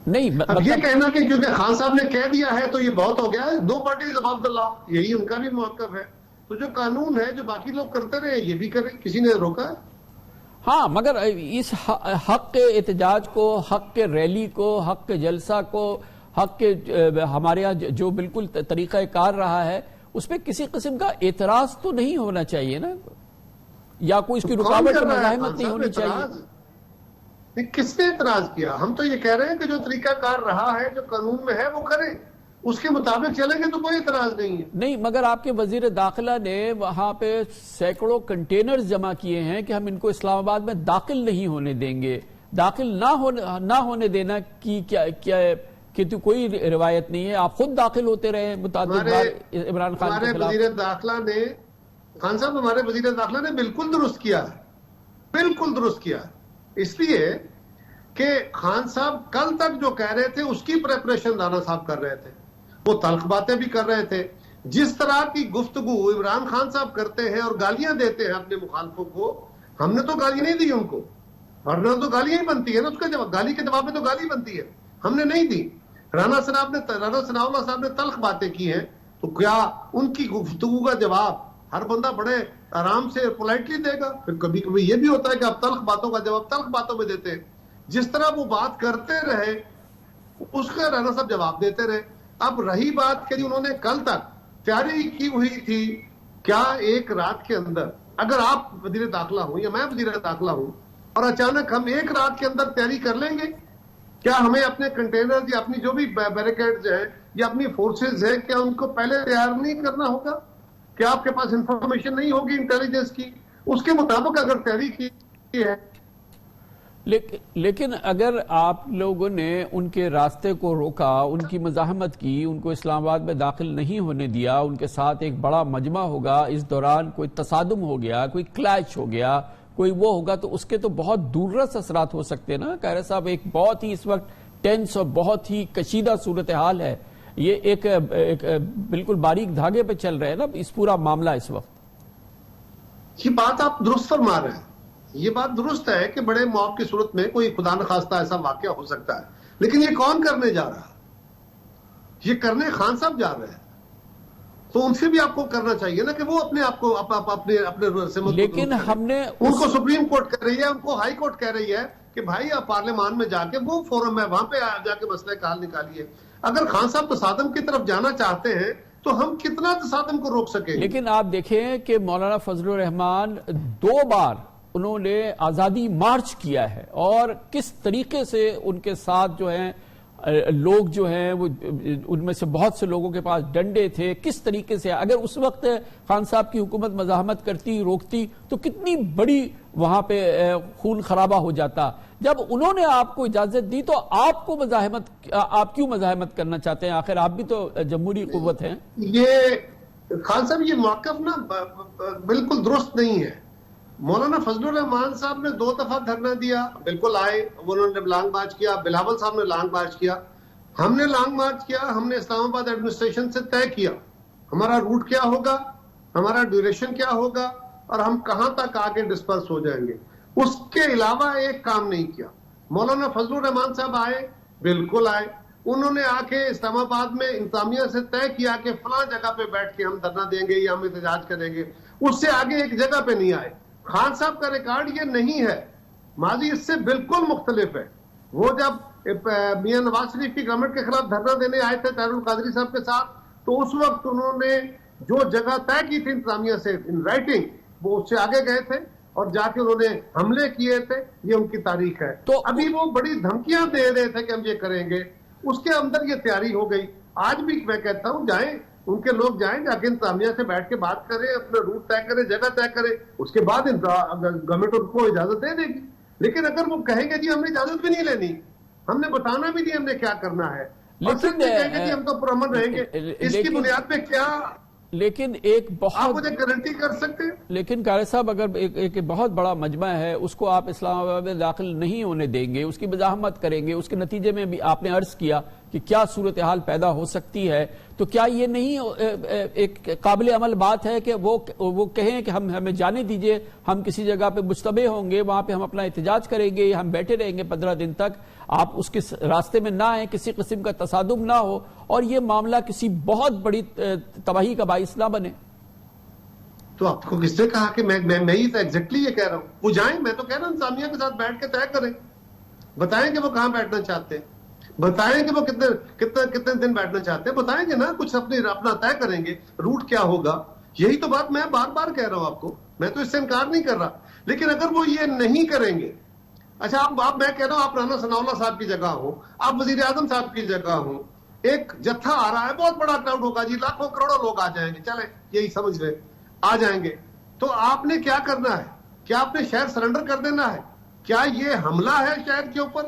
[SPEAKER 1] نہیں
[SPEAKER 4] اب یہ کہنا کہ کیونکہ خان صاحب نے کہہ دیا ہے تو یہ بہت ہو گیا ہے. 2 parties above the law, یہی ان کا بھی موقف ہے. تو جو قانون ہے جو باقی لوگ کرتے رہے یہ بھی کریں, کسی نے روکا ہے؟
[SPEAKER 1] ہاں, مگر اس حق کے احتجاج کو, حق کے ریلی کو, حق کے جلسہ کو, حق کے ہمارے یہاں جو بالکل طریقہ کار رہا ہے اس پہ کسی قسم کا اعتراض تو نہیں ہونا چاہیے نا, یا کوئی اس کی رکاوٹ مزاحمت نہیں ہونی چاہیے.
[SPEAKER 4] کس نے اعتراض کیا؟ ہم تو یہ کہہ رہے ہیں کہ جو طریقہ کار رہا ہے جو قانون میں ہے وہ کریں, اس کے مطابق چلیں گے تو کوئی اعتراض نہیں ہے.
[SPEAKER 1] نہیں, مگر آپ کے وزیر داخلہ نے وہاں پہ سینکڑوں کنٹینرز جمع کیے ہیں کہ ہم ان کو اسلام آباد میں داخل نہیں ہونے دیں گے. داخل نہ ہونے دینا کی کیا کہ تو کوئی روایت نہیں ہے. آپ خود داخل ہوتے رہے متعدد بار عمران خان کے خلاف.
[SPEAKER 4] وزیر داخلہ نے, خان صاحب ہمارے وزیر داخلہ نے بالکل درست کیا ہے, بالکل درست کیا ہے. اس لیے کہ خان صاحب کل تک جو کہہ رہے تھے اس کی پریپریشن رانا صاحب کر رہے تھے, وہ تلخ باتیں بھی کر رہے تھے. جس طرح کی گفتگو عمران خان صاحب کرتے ہیں اور گالیاں دیتے ہیں اپنے مخالفوں کو, ہم نے تو گالی نہیں دی ان کو, ورنہ تو گالیاں ہی بنتی ہے نا, اس کا جواب گالی کے جواب میں تو گالی بنتی ہے, ہم نے نہیں دی. رانا ثناء اللہ صاحب نے تلخ باتیں کی ہیں تو کیا ان کی گفتگو کا جواب ہر بندہ بڑے آرام سے پولائٹلی دے گا؟ پھر کبھی کبھی یہ بھی ہوتا ہے کہ آپ تلخ باتوں کا جواب تلخ باتوں میں دیتے ہیں. جس طرح وہ بات کرتے رہے اس کا رانا صاحب جواب دیتے رہے. اب رہی بات کہ انہوں نے کل تک تیاری کی ہوئی تھی, کیا ایک رات کے اندر اگر آپ وزیر داخلہ ہوں یا میں وزیر داخلہ ہوں اور اچانک ہم ایک رات کے اندر تیاری کر لیں گے؟ کیا ہمیں اپنے کنٹینر یا اپنی جو بھی بیریکیڈز ہیں یا اپنی فورسز ہیں کیا ان کو پہلے تیار نہیں کرنا ہوگا؟ کیا آپ کے پاس انفارمیشن نہیں ہوگی انٹیلیجنس کی؟ اس کے مطابق اگر تیاری کی ہے.
[SPEAKER 1] لیکن اگر آپ لوگوں نے ان کے راستے کو روکا, ان کی مزاحمت کی, ان کو اسلام آباد میں داخل نہیں ہونے دیا, ان کے ساتھ ایک بڑا مجمع ہوگا, اس دوران کوئی تصادم ہو گیا, کوئی کلیش ہو گیا, کوئی وہ ہوگا, تو اس کے تو بہت دوررس اثرات ہو سکتے ہیں نا. قاہرہ صاحب ایک بہت ہی اس وقت ٹینس اور بہت ہی کشیدہ صورتحال ہے, یہ ایک بالکل باریک دھاگے پہ چل رہے ہیں نا اس پورا معاملہ اس وقت.
[SPEAKER 4] یہ بات آپ درست فرما رہے ہیں, یہ بات درست ہے کہ بڑے موقع کی صورت میں کوئی خدا نخواستہ ایسا واقعہ ہو سکتا ہے, لیکن یہ کون کرنے جا رہا ہے؟ یہ کرنے خان صاحب جا رہے ہیں, تو ان سے بھی آپ کو کرنا چاہیے نا کہ وہ اپنے آپ کو اپنے
[SPEAKER 1] لیکن ہم نے
[SPEAKER 4] ان کو سپریم کورٹ کہہ رہی ہے, ان کو ہائی کورٹ کہہ رہی ہے کہ بھائی آپ پارلیمان میں جا کے وہ فورم ہے وہاں پہ جا کے مسئلہ کا حل نکالیے. اگر خان صاحب تصادم کی طرف جانا چاہتے ہیں تو ہم کتنا تصادم کو روک سکیں.
[SPEAKER 1] لیکن آپ دیکھیں کہ مولانا فضل الرحمان 2 بار انہوں نے آزادی مارچ کیا ہے, اور کس طریقے سے ان کے ساتھ جو ہیں لوگ جو ہیں وہ ان میں سے بہت سے لوگوں کے پاس ڈنڈے تھے, کس طریقے سے اگر اس وقت خان صاحب کی حکومت مزاحمت کرتی, روکتی, تو کتنی بڑی وہاں پہ خون خرابہ ہو جاتا. جب انہوں نے آپ کو اجازت دی تو آپ کو آپ کیوں مزاحمت کرنا چاہتے ہیں؟ آخر آپ بھی تو جمہوری قوت ہیں.
[SPEAKER 4] یہ خان صاحب یہ موقف نا بالکل درست نہیں ہے. مولانا فضل الرحمان صاحب نے 2 دفعہ دھرنا دیا, بالکل آئے, انہوں نے لانگ مارچ کیا, بلاول صاحب نے لانگ مارچ کیا, ہم نے لانگ مارچ کیا, ہم نے اسلام آباد ایڈمنسٹریشن سے طے کیا ہمارا روٹ کیا ہوگا, ہمارا ڈیوریشن کیا ہوگا اور ہم کہاں تک آگے ڈسپرس ہو جائیں گے. اس کے علاوہ ایک کام نہیں کیا. مولانا فضل الرحمان صاحب آئے, بالکل آئے, انہوں نے آ کے اسلام آباد میں انتظامیہ سے طے کیا کہ فلاں جگہ پہ بیٹھ کے ہم دھرنا دیں گے یا ہم احتجاج کریں گے, اس سے آگے ایک جگہ پہ نہیں آئے. خان صاحب کا ریکارڈ یہ نہیں ہے, ماضی اس سے بالکل مختلف ہے. وہ جب میاں نواز شریف کی گورنمنٹ کے خلاف دھرنا دینے آئے تھے طاہر القادری صاحب کے ساتھ, تو اس وقت انہوں نے جو جگہ طے کی تھی انتظامیہ سے ان رائٹنگ, وہ اس سے آگے گئے تھے اور جا کے انہوں نے حملے کیے تھے. یہ ان کی تاریخ ہے. تو ابھی وہ بڑی دھمکیاں دے رہے تھے کہ ہم یہ کریں گے, اس کے اندر یہ تیاری ہو گئی. آج بھی میں کہتا ہوں جائیں ان کے لوگ جائیں جا کے انتظامیہ سے بیٹھ کے بات کریں, اپنا روٹ طے کریں, جگہ طے کریں, اس کے بعد گورنمنٹ ان کو اجازت دے دے گی. لیکن اگر وہ کہیں گے جی ہم نے اجازت بھی نہیں لینی, ہم نے بتانا بھی نہیں ہم نے کیا کرنا ہے, اور صرف کہیں گے جی ہم تو پرامن رہیں گے, اس کی بنیاد پہ کیا
[SPEAKER 1] لیکن ایک بہت
[SPEAKER 4] آپ مجھے گارنٹی کر سکتے ہیں؟
[SPEAKER 1] لیکن قاری صاحب اگر ایک بہت بڑا مجمع ہے اس کو آپ اسلام آباد میں داخل نہیں ہونے دیں گے, اس کی مزاحمت کریں گے, اس کے نتیجے میں بھی آپ نے عرض کیا کہ کیا صورتحال پیدا ہو سکتی ہے, تو کیا یہ نہیں ایک قابل عمل بات ہے کہ وہ کہیں کہ ہمیں جانے دیجئے, ہم کسی جگہ پہ مجتمع ہوں گے, وہاں پہ ہم اپنا احتجاج کریں گے, ہم بیٹھے رہیں گے 15 دن تک, آپ اس کے راستے میں نہ آئیں, کسی قسم کا تصادم نہ ہو اور یہ معاملہ کسی بہت بڑی تباہی کا باعث نہ بنے؟
[SPEAKER 4] تو آپ کو کس نے کہا کہ میں ہی ایگزیکٹلی یہ کہہ رہا ہوں, وہ جائیں, میں تو کہہ رہا ہوں انتظامیہ کے ساتھ بیٹھ کے طے کریں, بتائیں کہ وہ کہاں بیٹھنا چاہتے ہیں, بتائیں کہ وہ کتنے دن بیٹھنا چاہتے ہیں, بتائیں گے نا, کچھ اپنا طے کریں گے, روٹ کیا ہوگا. یہی تو بات میں بار بار کہہ رہا ہوں آپ کو, میں تو اس سے انکار نہیں کر رہا. لیکن اگر وہ یہ نہیں کریں گے, اچھا آپ میں کہہ رہا ہوں آپ رانا ثناء اللہ صاحب کی جگہ ہو, آپ وزیر اعظم صاحب کی جگہ ہو, ایک جتھا آ رہا ہے, بہت بڑا کراؤڈ ہوگا جی, لاکھوں کروڑوں لوگ آ جائیں گے, چلیں یہی سمجھ لیں آ جائیں گے, تو آپ نے کیا کرنا ہے؟ کیا آپ نے شہر سرنڈر کر دینا ہے؟ کیا یہ حملہ ہے شہر کے اوپر؟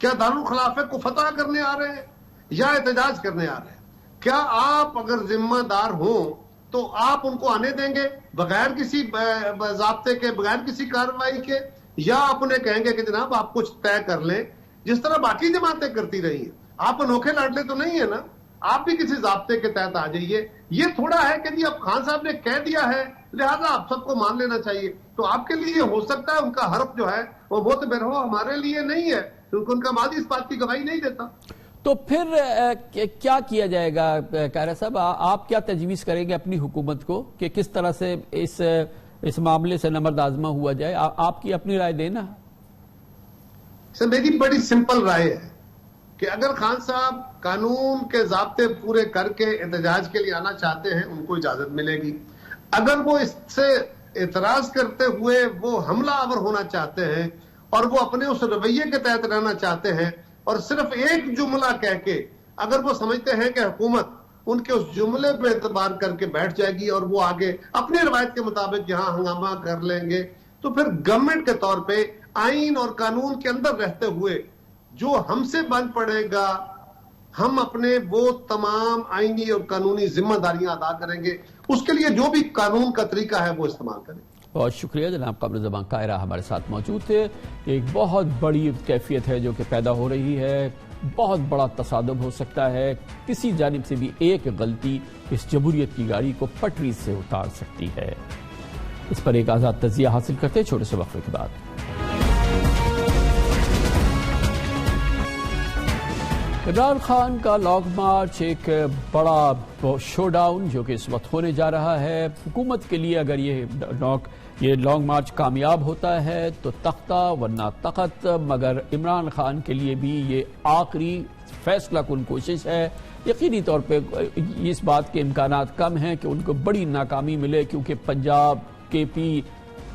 [SPEAKER 4] کیا دارالخلافہ کو فتح کرنے آ رہے ہیں یا احتجاج کرنے آ رہے ہیں؟ کیا آپ اگر ذمہ دار ہوں تو آپ ان کو آنے دیں گے بغیر کسی ضابطے کے, بغیر کسی کارروائی کے, یا آپ انہیں کہیں گے کہ جناب آپ کچھ طے کر لیں جس طرح باقی جماعتیں کرتی رہی ہیں؟ آپ انوکھے لاڈلے تو نہیں ہے نا, آپ بھی کسی ضابطے کے تحت آ جائیے. یہ تھوڑا ہے کہ جی اب خان صاحب نے کہہ دیا ہے لہذا آپ سب کو مان لینا چاہیے, تو آپ کے لیے ہو سکتا ہے ان کا حرف جو ہے وہ معتبر ہو, ہمارے لیے نہیں ہے کیونکہ ان کا ماضی اس بات کی گواہی نہیں دیتا.
[SPEAKER 1] تو پھر کیا کیا جائے گا قاری صاحب؟ آپ کیا تجویز کریں گے اپنی حکومت کو کہ کس طرح سے اس معاملے سے نمرد آزما ہوا جائے؟ آپ کی اپنی رائے دینا.
[SPEAKER 4] سر میری بڑی سمپل رائے ہے کہ اگر خان صاحب قانون کے ضابطے پورے کر کے احتجاج کے لیے آنا چاہتے ہیں ان کو اجازت ملے گی. اگر وہ اس سے اعتراض کرتے ہوئے وہ حملہ آور ہونا چاہتے ہیں اور وہ اپنے اس رویے کے تحت رہنا چاہتے ہیں اور صرف ایک جملہ کہہ کے اگر وہ سمجھتے ہیں کہ حکومت ان کے اس جملے پہ اعتبار کر کے بیٹھ جائے گی اور وہ آگے اپنی روایت کے مطابق یہاں ہنگامہ کر لیں گے, تو پھر گورنمنٹ کے طور پہ آئین اور قانون کے اندر رہتے ہوئے جو ہم سے بن پڑے گا ہم اپنے وہ تمام آئینی اور قانونی ذمہ داریاں ادا کریں گے, اس کے لیے جو بھی قانون کا طریقہ ہے وہ استعمال کریں.
[SPEAKER 1] بہت شکریہ جناب قمر زمان قاہرہ ہمارے ساتھ موجود تھے. ایک بہت بڑی کیفیت ہے جو کہ پیدا ہو رہی ہے, بہت بڑا تصادم ہو سکتا ہے, کسی جانب سے بھی ایک غلطی اس جمہوریت کی گاڑی کو پٹری سے اتار سکتی ہے. اس پر ایک آزاد تجزیہ حاصل کرتے ہیں چھوٹے سے وقفے کے بعد. عمران خان کا لانگ مارچ ایک بڑا شو ڈاؤن جو کہ اس وقت ہونے جا رہا ہے. حکومت کے لیے اگر یہ لانگ مارچ کامیاب ہوتا ہے تو تختہ ورنہ تخت, مگر عمران خان کے لیے بھی یہ آخری فیصلہ کن کوشش ہے. یقینی طور پہ اس بات کے امکانات کم ہیں کہ ان کو بڑی ناکامی ملے, کیونکہ پنجاب, کے پی,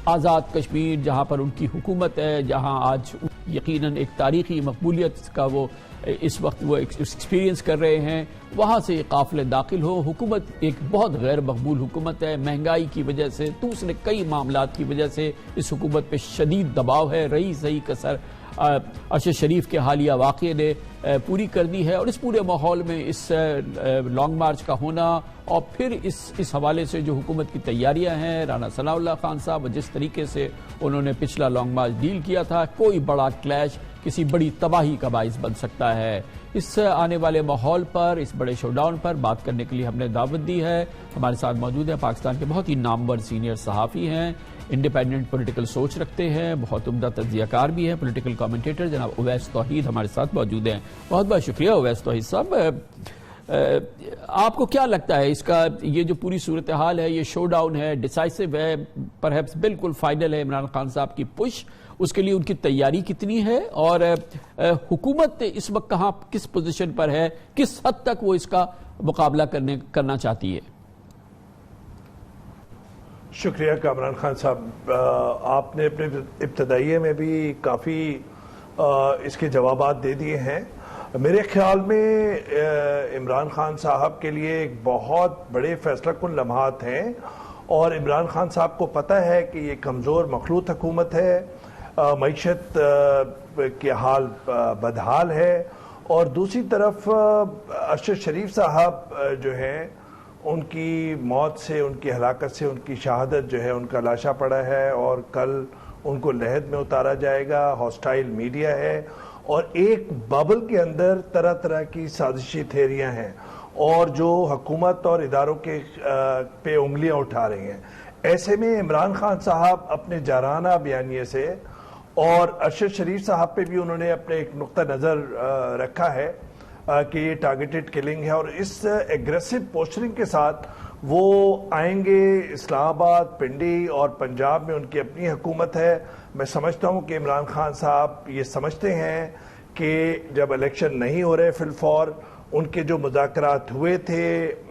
[SPEAKER 1] آزاد کشمیر جہاں پر ان کی حکومت ہے, جہاں آج یقیناً ایک تاریخی مقبولیت کا وہ اس وقت وہ ایکسپیرینس کر رہے ہیں, وہاں سے قافلے داخل ہو. حکومت ایک بہت غیر مقبول حکومت ہے, مہنگائی کی وجہ سے, دوسرے کئی معاملات کی وجہ سے اس حکومت پہ شدید دباؤ ہے. رہی صحیح کسر ارشد شریف کے حالیہ واقعے نے پوری کر دی ہے, اور اس پورے ماحول میں اس لانگ مارچ کا ہونا اور پھر اس حوالے سے جو حکومت کی تیاریاں ہیں, رانا ثناء اللہ خان صاحب جس طریقے سے انہوں نے پچھلا لانگ مارچ ڈیل کیا تھا, کوئی بڑا کلیش کسی بڑی تباہی کا باعث بن سکتا ہے. اس آنے والے ماحول پر, اس بڑے شو ڈاؤن پر بات کرنے کے لیے ہم نے دعوت دی ہے. ہمارے ساتھ موجود ہیں پاکستان کے بہت ہی نامور سینئر صحافی ہیں, انڈیپینڈنٹ پولیٹیکل سوچ رکھتے ہیں, بہت عمدہ تجزیہ کار بھی ہیں, پولیٹیکل کامنٹیٹر جناب اویس توحید ہمارے ساتھ موجود ہیں. بہت بہت شکریہ اویس توحید صاحب. آپ کو کیا لگتا ہے اس کا یہ جو پوری صورتحال ہے, یہ شو ڈاؤن ہے, ڈیسائسو ہے, پرہیپس بالکل فائنل ہے عمران خان صاحب کی پش, اس کے لیے ان کی تیاری کتنی ہے, اور حکومت اس وقت کہاں کس پوزیشن پر ہے, کس حد تک وہ اس کا مقابلہ کرنا چاہتی ہے؟
[SPEAKER 3] شکریہ کامران خان صاحب, آپ نے اپنے ابتدائیے میں بھی کافی اس کے جوابات دے دیے ہیں.
[SPEAKER 5] میرے خیال میں عمران خان صاحب کے لیے ایک بہت بڑے فیصلہ کن لمحات ہیں، اور عمران خان صاحب کو پتہ ہے کہ یہ کمزور مخلوط حکومت ہے، معیشت کے حال بدحال ہے، اور دوسری طرف ارشد شریف صاحب جو ہیں ان کی موت سے، ان کی ہلاکت سے، ان کی شہادت جو ہے ان کا لاشا پڑا ہے، اور کل ان کو لحد میں اتارا جائے گا، ہاسٹائل میڈیا ہے، اور ایک ببل کے اندر طرح طرح کی سازشی تھیریاں ہیں، اور جو حکومت اور اداروں کے پہ انگلیاں اٹھا رہی ہیں۔ ایسے میں عمران خان صاحب اپنے جارحانہ بیانیے سے، اور ارشد شریف صاحب پہ بھی انہوں نے اپنے ایک نقطہ نظر رکھا ہے کہ یہ ٹارگیٹڈ کلنگ ہے، اور اس ایگریسو پوسچرنگ کے ساتھ وہ آئیں گے اسلام آباد، پنڈی اور پنجاب میں ان کی اپنی حکومت ہے۔ میں سمجھتا ہوں کہ عمران خان صاحب یہ سمجھتے ہیں کہ جب الیکشن نہیں ہو رہے فی الفور، ان کے جو مذاکرات ہوئے تھے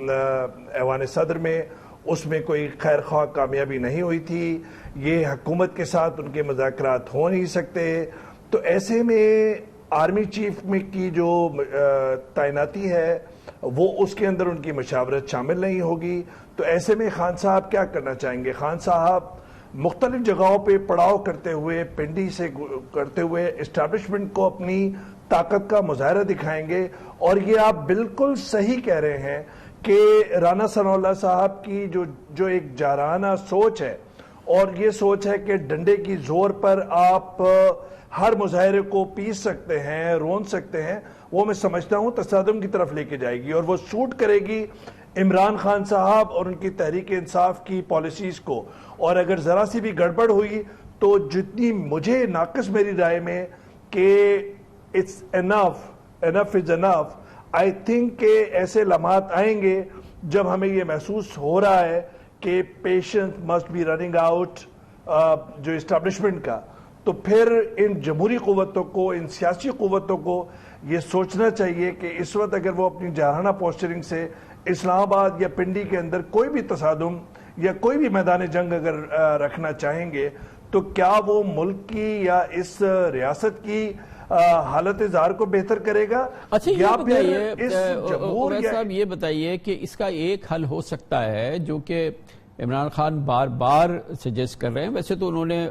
[SPEAKER 5] ایوان صدر میں، اس میں کوئی خیر خواہ کامیابی نہیں ہوئی تھی، یہ حکومت کے ساتھ ان کے مذاکرات ہو نہیں سکتے، تو ایسے میں آرمی چیف میں کی جو تعیناتی ہے وہ اس کے اندر ان کی مشاورت شامل نہیں ہوگی۔ تو ایسے میں خان صاحب کیا کرنا چاہیں گے؟ خان صاحب مختلف جگہوں پہ پڑاؤ کرتے ہوئے، پنڈی سے کرتے ہوئے اسٹیبلشمنٹ کو اپنی طاقت کا مظاہرہ دکھائیں گے، اور یہ آپ بالکل صحیح کہہ رہے ہیں کہ رانا ثناء اللہ صاحب کی جو ایک جارحانہ سوچ ہے، اور یہ سوچ ہے کہ ڈنڈے کی زور پر آپ ہر مظاہرے کو پیس سکتے ہیں، رون سکتے ہیں، وہ میں سمجھتا ہوں تصادم کی طرف لے کے جائے گی، اور وہ سوٹ کرے گی عمران خان صاحب اور ان کی تحریک انصاف کی پالیسیز کو۔ اور اگر ذرا سی بھی گڑبڑ ہوئی تو جتنی مجھے ناقص میری رائے میں کہ it's enough is enough, I think کہ ایسے لمحات آئیں گے جب ہمیں یہ محسوس ہو رہا ہے کہ patience must be running out جو اسٹیبلشمنٹ کا، تو پھر ان جمہوری قوتوں کو، ان سیاسی قوتوں کو یہ سوچنا چاہیے کہ اس وقت اگر وہ اپنی جارحانہ پوسچرنگ سے اسلام آباد یا پنڈی کے اندر کوئی بھی تصادم یا کوئی بھی میدان جنگ اگر رکھنا چاہیں گے، تو کیا وہ ملک کی یا اس ریاست کی حالت اظہار کو بہتر کرے گا؟
[SPEAKER 1] اچھا یہ بتائیے عمر صاحب، یہ بتائیے کہ اس کا ایک حل ہو سکتا ہے جو کہ عمران خان بار بار سجیسٹ کر رہے ہیں، ویسے تو انہوں نے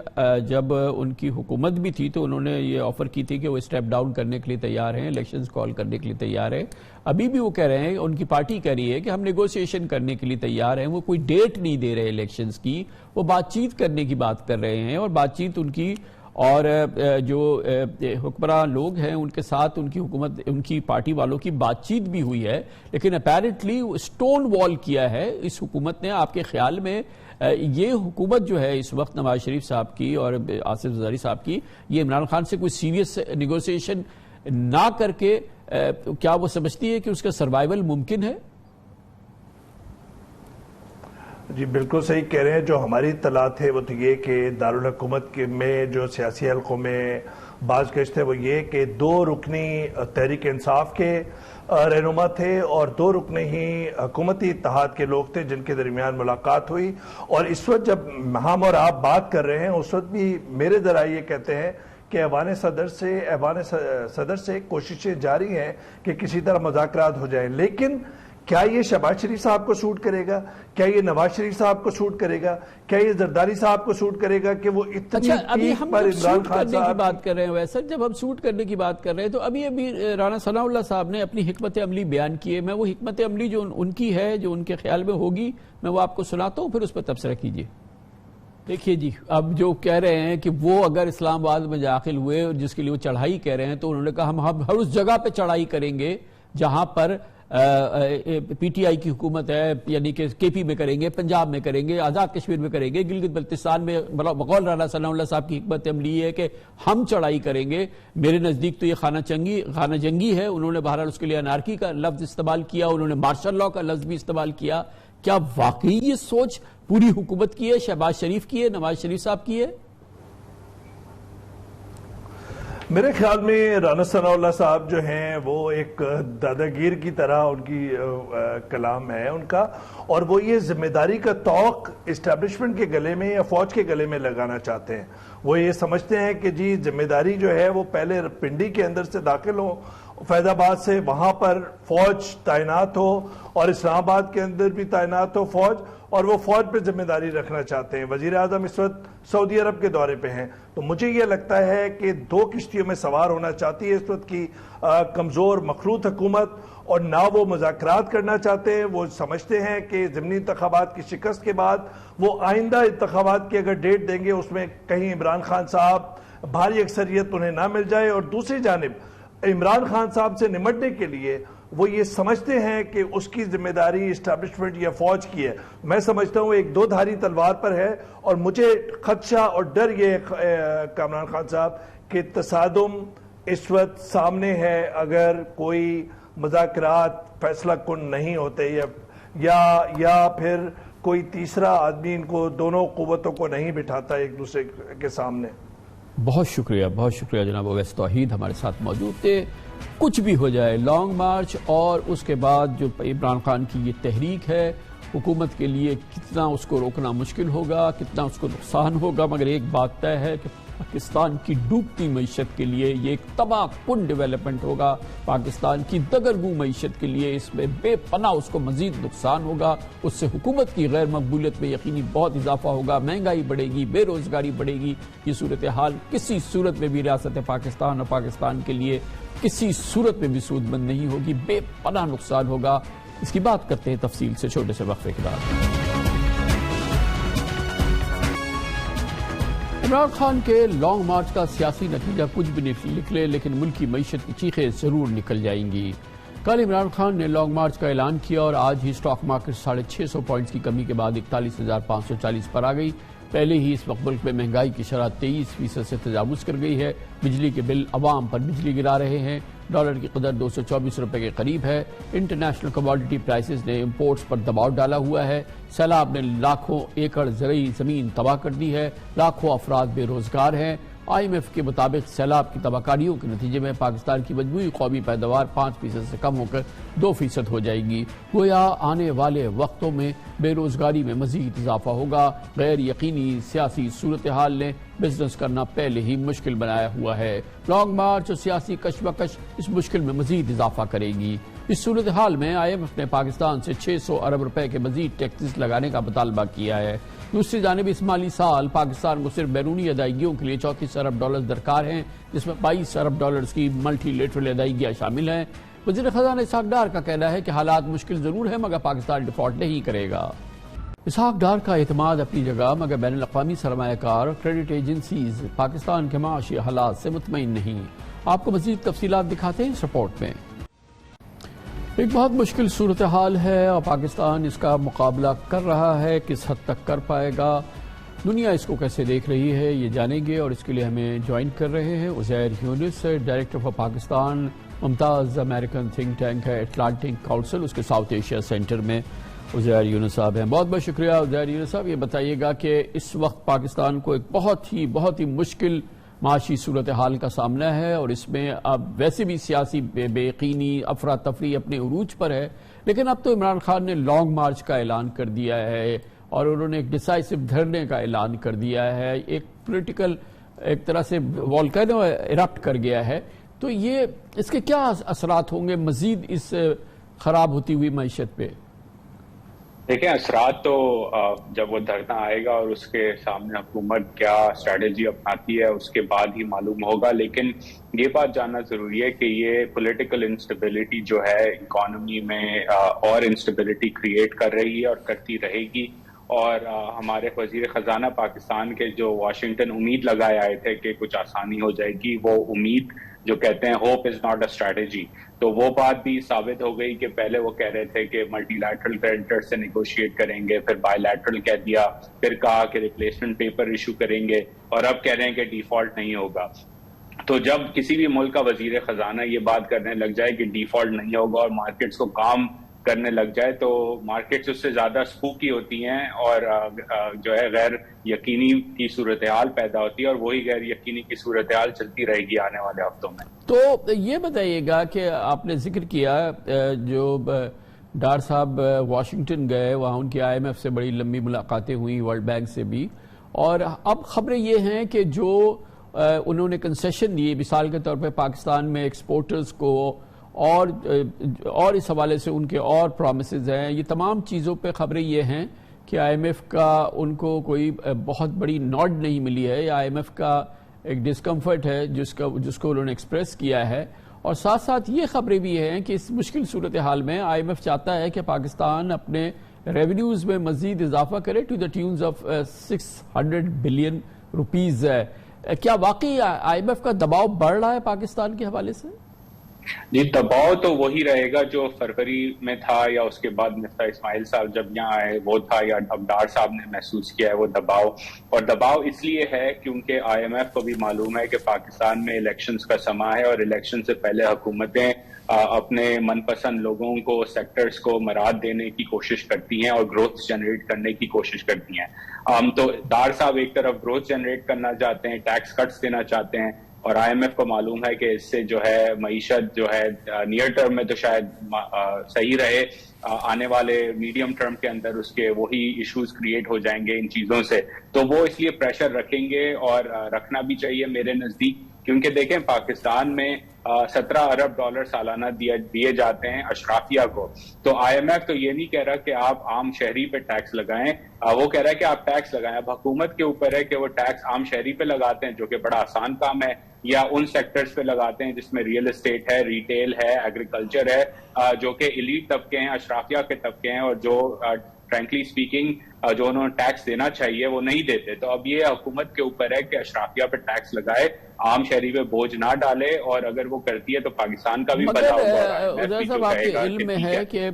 [SPEAKER 1] جب ان کی حکومت بھی تھی تو انہوں نے یہ آفر کی تھی کہ وہ اسٹیپ ڈاؤن کرنے کے لیے تیار ہیں، الیکشنز کال کرنے کے لیے تیار ہیں، ابھی بھی وہ کہہ رہے ہیں، ان کی پارٹی کہہ رہی ہے کہ ہم نیگوسیشن کرنے کے لیے تیار ہیں، وہ کوئی ڈیٹ نہیں دے رہے الیکشنز کی، وہ بات چیت کرنے کی بات کر رہے ہیں، اور بات چیت ان کی اور جو حکمراں لوگ ہیں ان کے ساتھ ان کی حکومت، ان کی پارٹی والوں کی بات چیت بھی ہوئی ہے، لیکن اپیرنٹلی سٹون وال کیا ہے اس حکومت نے۔ آپ کے خیال میں یہ حکومت جو ہے اس وقت نواز شریف صاحب کی اور آصف زرداری صاحب کی، یہ عمران خان سے کوئی سیریس نیگوسیشن نہ کر کے کیا وہ سمجھتی ہے کہ اس کا سروائیول ممکن ہے؟
[SPEAKER 5] جی بالکل صحیح کہہ رہے ہیں، جو ہماری اطلاعات ہے وہ تو یہ کہ دارالحکومت میں جو سیاسی حلقوں میں باز گشت ہے وہ یہ کہ 2 رکنی تحریک انصاف کے رہنما تھے اور 2 رکن ہی حکومتی اتحاد کے لوگ تھے جن کے درمیان ملاقات ہوئی، اور اس وقت جب ہم اور آپ بات کر رہے ہیں اس وقت بھی میرے ذرائع یہ کہتے ہیں کہ ایوان صدر سے کوششیں جاری ہیں کہ کسی طرح مذاکرات ہو جائیں، لیکن کیا یہ شہباز شریف صاحب کو سوٹ کرے گا؟ کیا یہ نواز شریف صاحب کو سوٹ کرے گا؟ کیا یہ زرداری صاحب کو سوٹ کرے گا کہ وہ اتنی پیک پر عمران خان صاحب
[SPEAKER 1] کی بات کر رہے ہیں؟ ویسا جب ہم سوٹ کرنے کی بات کر رہے ہیں تو ابھی رانا ثناء اللہ صاحب نے اپنی حکمت عملی بیان کی ہے، میں وہ حکمت عملی جو ان کی ہے، جو ان کے خیال میں ہوگی، میں وہ آپ کو سناتا ہوں، پھر اس پر تبصرہ کیجیے۔ دیکھیے جی، اب جو کہہ رہے ہیں کہ وہ اگر اسلام آباد میں داخل ہوئے اور جس کے لیے وہ چڑھائی کہہ رہے ہیں، تو انہوں نے کہا ہم ہر اس جگہ پہ چڑھائی کریں گے جہاں پر پی ٹی آئی کی حکومت ہے، یعنی کہ کے پی میں کریں گے، پنجاب میں کریں گے، آزاد کشمیر میں کریں گے، گلگت بلتستان میں، بقول رانا ثناء اللہ صاحب کی حکمت عملی ہے کہ ہم چڑھائی کریں گے۔ میرے نزدیک تو یہ خانہ جنگی ہے، انہوں نے بہرحال اس کے لیے انارکی کا لفظ استعمال کیا، انہوں نے مارشل لاء کا لفظ بھی استعمال کیا۔ کیا واقعی یہ سوچ پوری حکومت کی ہے، شہباز شریف کی ہے، نواز شریف صاحب کی ہے؟
[SPEAKER 5] میرے خیال میں رانا ثناء اللہ صاحب جو ہیں وہ ایک داداگیر کی طرح ان کی کلام ہے ان کا، اور وہ یہ ذمہ داری کا توق اسٹیبلشمنٹ کے گلے میں یا فوج کے گلے میں لگانا چاہتے ہیں. وہ یہ سمجھتے ہیں کہ جی ذمہ داری جو ہے وہ پہلے پنڈی کے اندر سے داخل ہو، فیض آباد سے وہاں پر فوج تعینات ہو اور اسلام آباد کے اندر بھی تعینات ہو فوج، اور وہ فوج پہ ذمہ داری رکھنا چاہتے ہیں. وزیر اعظم اس وقت سعودی عرب کے دورے پہ ہیں، تو مجھے یہ لگتا ہے کہ دو کشتیوں میں سوار ہونا چاہتی ہے اس وقت کی کمزور مخلوط حکومت، اور نہ وہ مذاکرات کرنا چاہتے ہیں. وہ سمجھتے ہیں کہ ضمنی انتخابات کی شکست کے بعد وہ آئندہ انتخابات کی اگر ڈیٹ دیں گے اس میں کہیں عمران خان صاحب بھاری اکثریت انہیں نہ مل جائے، اور دوسری جانب عمران خان صاحب سے نمٹنے کے لیے وہ یہ سمجھتے ہیں کہ اس کی ذمہ داری اسٹیبلشمنٹ یا فوج کی ہے. میں سمجھتا ہوں ایک دو دھاری تلوار پر ہے، اور مجھے خدشہ اور ڈر یہ عمران خان صاحب کہ تصادم اس وقت سامنے ہے اگر کوئی مذاکرات فیصلہ کن نہیں ہوتے یا پھر کوئی تیسرا آدمی ان کو دونوں قوتوں کو نہیں بٹھاتا ایک دوسرے کے سامنے.
[SPEAKER 1] بہت شکریہ جناب اویس توحید ہمارے ساتھ موجود تھے. کچھ بھی ہو جائے، لانگ مارچ اور اس کے بعد جو عمران خان کی یہ تحریک ہے، حکومت کے لیے کتنا اس کو روکنا مشکل ہوگا، کتنا اس کو نقصان ہوگا، مگر ایک بات طے ہے کہ پاکستان کی ڈوبتی معیشت کے لیے یہ ایک تباہ کن ڈیولپمنٹ ہوگا. پاکستان کی دگرگوں معیشت کے لیے اس میں بے پناہ اس کو مزید نقصان ہوگا. اس سے حکومت کی غیر مقبولیت میں یقینی بہت اضافہ ہوگا، مہنگائی بڑھے گی، بے روزگاری بڑھے گی. یہ صورتحال کسی صورت میں بھی ریاست پاکستان اور پاکستان کے لیے کسی صورت میں بھی سود مند نہیں ہوگی، بے پناہ نقصان ہوگا. اس کی بات کرتے ہیں تفصیل سے چھوٹے سے وقفے کے بعد. عمران خان کے لانگ مارچ کا سیاسی نتیجہ کچھ بھی نہیں نکلے، لیکن ملکی معیشت کی چیخیں ضرور نکل جائیں گی. کل عمران خان نے لانگ مارچ کا اعلان کیا اور آج ہی سٹاک مارکیٹ 650 پوائنٹس کی کمی کے بعد 41,540 پر آ گئی. پہلے ہی اس وقت ملک میں مہنگائی کی شرح 23% سے تجاوز کر گئی ہے. بجلی کے بل عوام پر بجلی گرا رہے ہیں. ڈالر کی قدر 224 روپے کے قریب ہے. انٹرنیشنل کموڈٹی پرائسز نے امپورٹس پر دباؤ ڈالا ہوا ہے. سیلاب نے لاکھوں ایکڑ زرعی زمین تباہ کر دی ہے. لاکھوں افراد بے روزگار ہیں. IMF کے مطابق سیلاب کی تباہ کاریوں کے نتیجے میں پاکستان کی مجموعی قومی پیداوار 5% سے کم ہو کر 2% ہو جائے گی. گویا آنے والے وقتوں میں بے روزگاری میں مزید اضافہ ہوگا. غیر یقینی سیاسی صورتحال نے بزنس کرنا پہلے ہی مشکل بنایا ہوا ہے. لانگ مارچ اور سیاسی کشمکش اس مشکل میں مزید اضافہ کرے گی. اس صورتحال میں IMF نے پاکستان سے 600 ارب روپے کے مزید ٹیکسز لگانے کا مطالبہ کیا ہے. دوسری جانب اس مالی سال پاکستان کو صرف بیرونی ادائیگیوں کے لیے 34 ارب ڈالر درکار ہیں، جس میں 22 ارب ڈالرز کی ملٹی لیٹرل ادائیگیاں شامل ہیں. وزیر خزانہ اسحاق ڈار کا کہنا ہے کہ حالات مشکل ضرور ہیں مگر پاکستان ڈیفالٹ نہیں کرے گا. اسحاق ڈار کا اعتماد اپنی جگہ، مگر بین الاقوامی سرمایہ کار اور کریڈٹ ایجنسیز پاکستان کے معاشی حالات سے مطمئن نہیں. آپ کو مزید تفصیلات دکھاتے ہیں اس رپورٹ میں. ایک بہت مشکل صورتحال ہے اور پاکستان اس کا مقابلہ کر رہا ہے. کس حد تک کر پائے گا، دنیا اس کو کیسے دیکھ رہی ہے، یہ جانیں گے. اور اس کے لیے ہمیں جوائن کر رہے ہیں عزیر یونس، ڈائریکٹر فار پاکستان ممتاز امریکن تھنک ٹینک ہے اٹلانٹک کاؤنسل، اس کے ساؤتھ ایشیا سینٹر میں عزیر یونس صاحب ہیں. بہت بہت شکریہ عزیر یونس صاحب. یہ بتائیے گا کہ اس وقت پاکستان کو ایک بہت ہی مشکل معاشی صورتحال کا سامنا ہے، اور اس میں اب ویسے بھی سیاسی بے یقینی افراتفری اپنے عروج پر ہے، لیکن اب تو عمران خان نے لانگ مارچ کا اعلان کر دیا ہے اور انہوں نے ایک ڈیسائسو دھرنے کا اعلان کر دیا ہے. ایک پولیٹیکل ایک طرح سے والکینو ایرپٹ کر گیا ہے. تو یہ اس کے کیا اثرات ہوں گے مزید اس خراب ہوتی ہوئی معیشت پہ؟
[SPEAKER 6] دیکھیں، اثرات تو جب وہ دھرنا آئے گا اور اس کے سامنے حکومت کیا اسٹریٹجی اپناتی ہے اس کے بعد ہی معلوم ہوگا. لیکن یہ بات جاننا ضروری ہے کہ یہ پولیٹیکل انسٹیبلٹی جو ہے اکانومی میں اور انسٹیبلٹی کریٹ کر رہی ہے اور کرتی رہے گی. اور ہمارے وزیر خزانہ پاکستان کے جو واشنگٹن امید لگائے آئے تھے کہ کچھ آسانی ہو جائے گی، وہ امید جو کہتے ہیں hope is not a strategy, تو وہ بات بھی ثابت ہو گئی کہ پہلے وہ کہہ رہے تھے کہ ملٹی لیٹرل کریڈیٹر سے نیگوشیٹ کریں گے، پھر بائی لیٹرل کہہ دیا، پھر کہا کہ ریپلیسمنٹ پیپر ایشو کریں گے، اور اب کہہ رہے ہیں کہ ڈیفالٹ نہیں ہوگا. تو جب کسی بھی ملک کا وزیر خزانہ یہ بات کرنے لگ جائے کہ ڈیفالٹ نہیں ہوگا اور مارکیٹس کو کام کرنے لگ جائے تو مارکیٹس اس سے زیادہ سپوکی ہوتی ہیں اور جو ہے غیر یقینی کی صورتحال پیدا ہوتی ہے، اور وہی غیر یقینی کی صورتحال چلتی رہے گی آنے والے ہفتوں میں۔
[SPEAKER 1] تو یہ بتائیے گا کہ آپ نے ذکر کیا جو ڈار صاحب واشنگٹن گئے، وہاں ان کی IMF سے بڑی لمبی ملاقاتیں ہوئی، ورلڈ بینک سے بھی، اور اب خبریں یہ ہیں کہ جو انہوں نے کنسیشن دیے مثال کے طور پہ پاکستان میں ایکسپورٹرز کو، اور اس حوالے سے ان کے اور پرومسز ہیں، یہ تمام چیزوں پہ خبریں یہ ہیں کہ IMF کا ان کو کوئی بہت بڑی نوڈ نہیں ملی ہے، یا IMF کا ایک ڈسکمفرٹ ہے جس کو انہوں نے ایکسپریس کیا ہے، اور ساتھ ساتھ یہ خبریں بھی ہیں کہ اس مشکل صورتحال میں IMF چاہتا ہے کہ پاکستان اپنے ریونیوز میں مزید اضافہ کرے to the tunes of 600 billion rupees. کیا واقعی IMF کا دباؤ بڑھ رہا ہے پاکستان کے حوالے سے؟
[SPEAKER 6] جی، دباؤ تو وہی رہے گا جو فروری میں تھا، یا اس کے بعد مفتاح اسماعیل صاحب جب یہاں آئے وہ تھا، یا اب ڈار صاحب نے محسوس کیا ہے وہ دباؤ۔ اور دباؤ اس لیے ہے کیونکہ IMF کو بھی معلوم ہے کہ پاکستان میں الیکشنز کا سماں ہے، اور الیکشن سے پہلے حکومتیں اپنے من پسند لوگوں کو، سیکٹرز کو مراد دینے کی کوشش کرتی ہیں اور گروتھ جنریٹ کرنے کی کوشش کرتی ہیں۔ تو ڈار صاحب ایک طرف گروتھ جنریٹ کرنا چاہتے ہیں، ٹیکس کٹس دینا چاہتے ہیں، اور IMF کو معلوم ہے کہ اس سے جو ہے معیشت جو ہے نیئر ٹرم میں تو شاید صحیح رہے، آنے والے میڈیم ٹرم کے اندر اس کے وہی ایشوز کریٹ ہو جائیں گے ان چیزوں سے، تو وہ اس لیے پریشر رکھیں گے، اور رکھنا بھی چاہیے میرے نزدیک، کیونکہ دیکھیں پاکستان میں 17 ارب ڈالر سالانہ دیے جاتے ہیں اشرافیہ کو، تو IMF تو یہ نہیں کہہ رہا کہ آپ عام شہری پہ ٹیکس لگائیں، وہ کہہ رہا ہے کہ آپ ٹیکس لگائیں۔ اب حکومت کے اوپر ہے کہ وہ ٹیکس عام شہری پہ لگاتے ہیں، جو کہ بڑا آسان کام ہے، یا ان سیکٹرز پہ لگاتے ہیں جس میں ریئل اسٹیٹ ہے، ریٹیل ہے، ایگریکلچر ہے، جو کہ ایلیٹ طبقے ہیں، اشرافیہ کے طبقے ہیں، اور جو فرینکلی اسپیکنگ جو انہوں نے ٹیکس دینا چاہیے وہ نہیں دیتے۔ تو اب یہ حکومت کے اوپر ہے کہ اشرافیہ پہ ٹیکس لگائے، عام شہری پہ بوجھ نہ ڈالے، اور اگر وہ کرتی ہے تو پاکستان کا بھی بتا
[SPEAKER 1] مگر صاحب آپ کے علم میں ہے کہ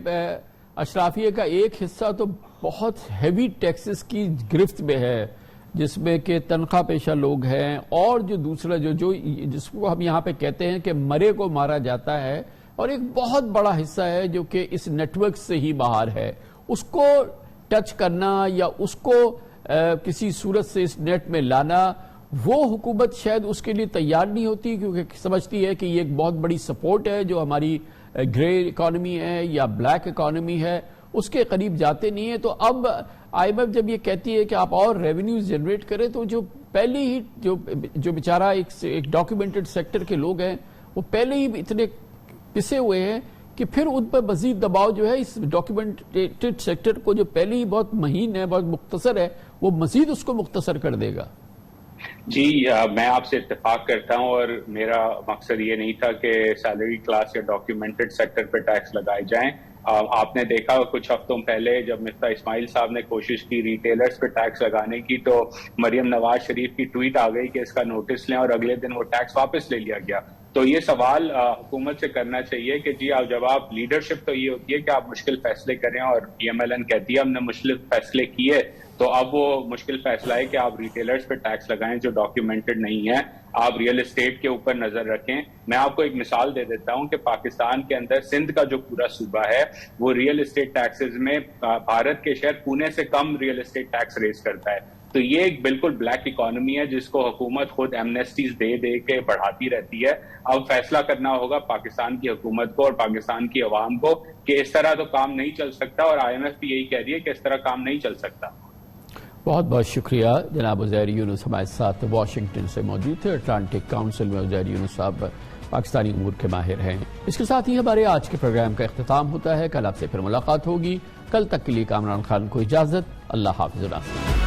[SPEAKER 1] اشرافیہ کا ایک حصہ تو بہت ہیوی ٹیکسز کی گرفت میں ہے، جس میں کہ تنخواہ پیشہ لوگ ہیں، اور جو دوسرا جس کو ہم یہاں پہ کہتے ہیں کہ مرے کو مارا جاتا ہے، اور ایک بہت بڑا حصہ ہے جو کہ اس نیٹ ورک سے ہی باہر ہے، اس کو ٹچ کرنا یا اس کو کسی صورت سے اس نیٹ میں لانا، وہ حکومت شاید اس کے لیے تیار نہیں ہوتی، کیونکہ سمجھتی ہے کہ یہ ایک بہت بڑی سپورٹ ہے جو ہماری گرے اکانومی ہے یا بلیک اکانومی ہے، اس کے قریب جاتے نہیں ہیں۔ تو اب IMF جب یہ کہتی ہے کہ آپ اور ریونیوز جنریٹ کریں، تو جو پہلے ہی جو بیچارہ ایک ڈاکیومنٹڈ سیکٹر کے لوگ ہیں، وہ پہلے ہی اتنے پسے ہوئے ہیں کہ پھر ان پر مزید دباؤ جو ہے اس ڈاکیومنٹڈ سیکٹر کو، جو پہلے ہی بہت مہین ہے، بہت مختصر ہے، وہ مزید اس کو مختصر کر دے گا۔
[SPEAKER 6] جی، میں آپ سے اتفاق کرتا ہوں، اور میرا مقصد یہ نہیں تھا کہ سیلری کلاس یا ڈاکیومنٹڈ سیکٹر پہ ٹیکس لگائے جائیں۔ آپ نے دیکھا کچھ ہفتوں پہلے جب مفتاح اسماعیل صاحب نے کوشش کی ریٹیلرز پہ ٹیکس لگانے کی، تو مریم نواز شریف کی ٹویٹ آ گئی کہ اس کا نوٹس لیں، اور اگلے دن وہ ٹیکس واپس لے لیا گیا۔ تو یہ سوال حکومت سے کرنا چاہیے کہ جی جب آپ لیڈرشپ تو یہ ہوتی ہے کہ آپ مشکل فیصلے کریں، اور PMLN کہتی ہے ہم نے مشکل فیصلے کیے، تو اب وہ مشکل فیصلہ ہے کہ آپ ریٹیلرز پہ ٹیکس لگائیں جو ڈاکیومنٹڈ نہیں ہے، آپ ریئل اسٹیٹ کے اوپر نظر رکھیں۔ میں آپ کو ایک مثال دے دیتا ہوں کہ پاکستان کے اندر سندھ کا جو پورا صوبہ ہے وہ ریئل اسٹیٹ ٹیکسز میں بھارت کے شہر پونے سے کم ریئل اسٹیٹ ٹیکس ریز کرتا ہے، تو یہ ایک بالکل بلیک اکانومی ہے جس کو حکومت خود ایمنیسٹیز دے کے بڑھاتی رہتی ہے۔ اب فیصلہ کرنا ہوگا پاکستان کی حکومت کو اور پاکستان کی عوام کو کہ اس طرح تو کام نہیں چل سکتا، اور IMF بھی یہی کہہ رہی ہے کہ اس طرح کام نہیں چل سکتا۔
[SPEAKER 1] بہت بہت شکریہ جناب عزیر یونس، ہمارے ساتھ واشنگٹن سے موجود تھے۔ اٹلانٹک کاؤنسل میں عزیر یونس صاحب پاکستانی امور کے ماہر ہیں۔ اس کے ساتھ ہی ہمارے آج کے پروگرام کا اختتام ہوتا ہے۔ کل آپ سے پھر ملاقات ہوگی۔ کل تک کے لیے کامران خان کو اجازت۔ اللہ حافظ۔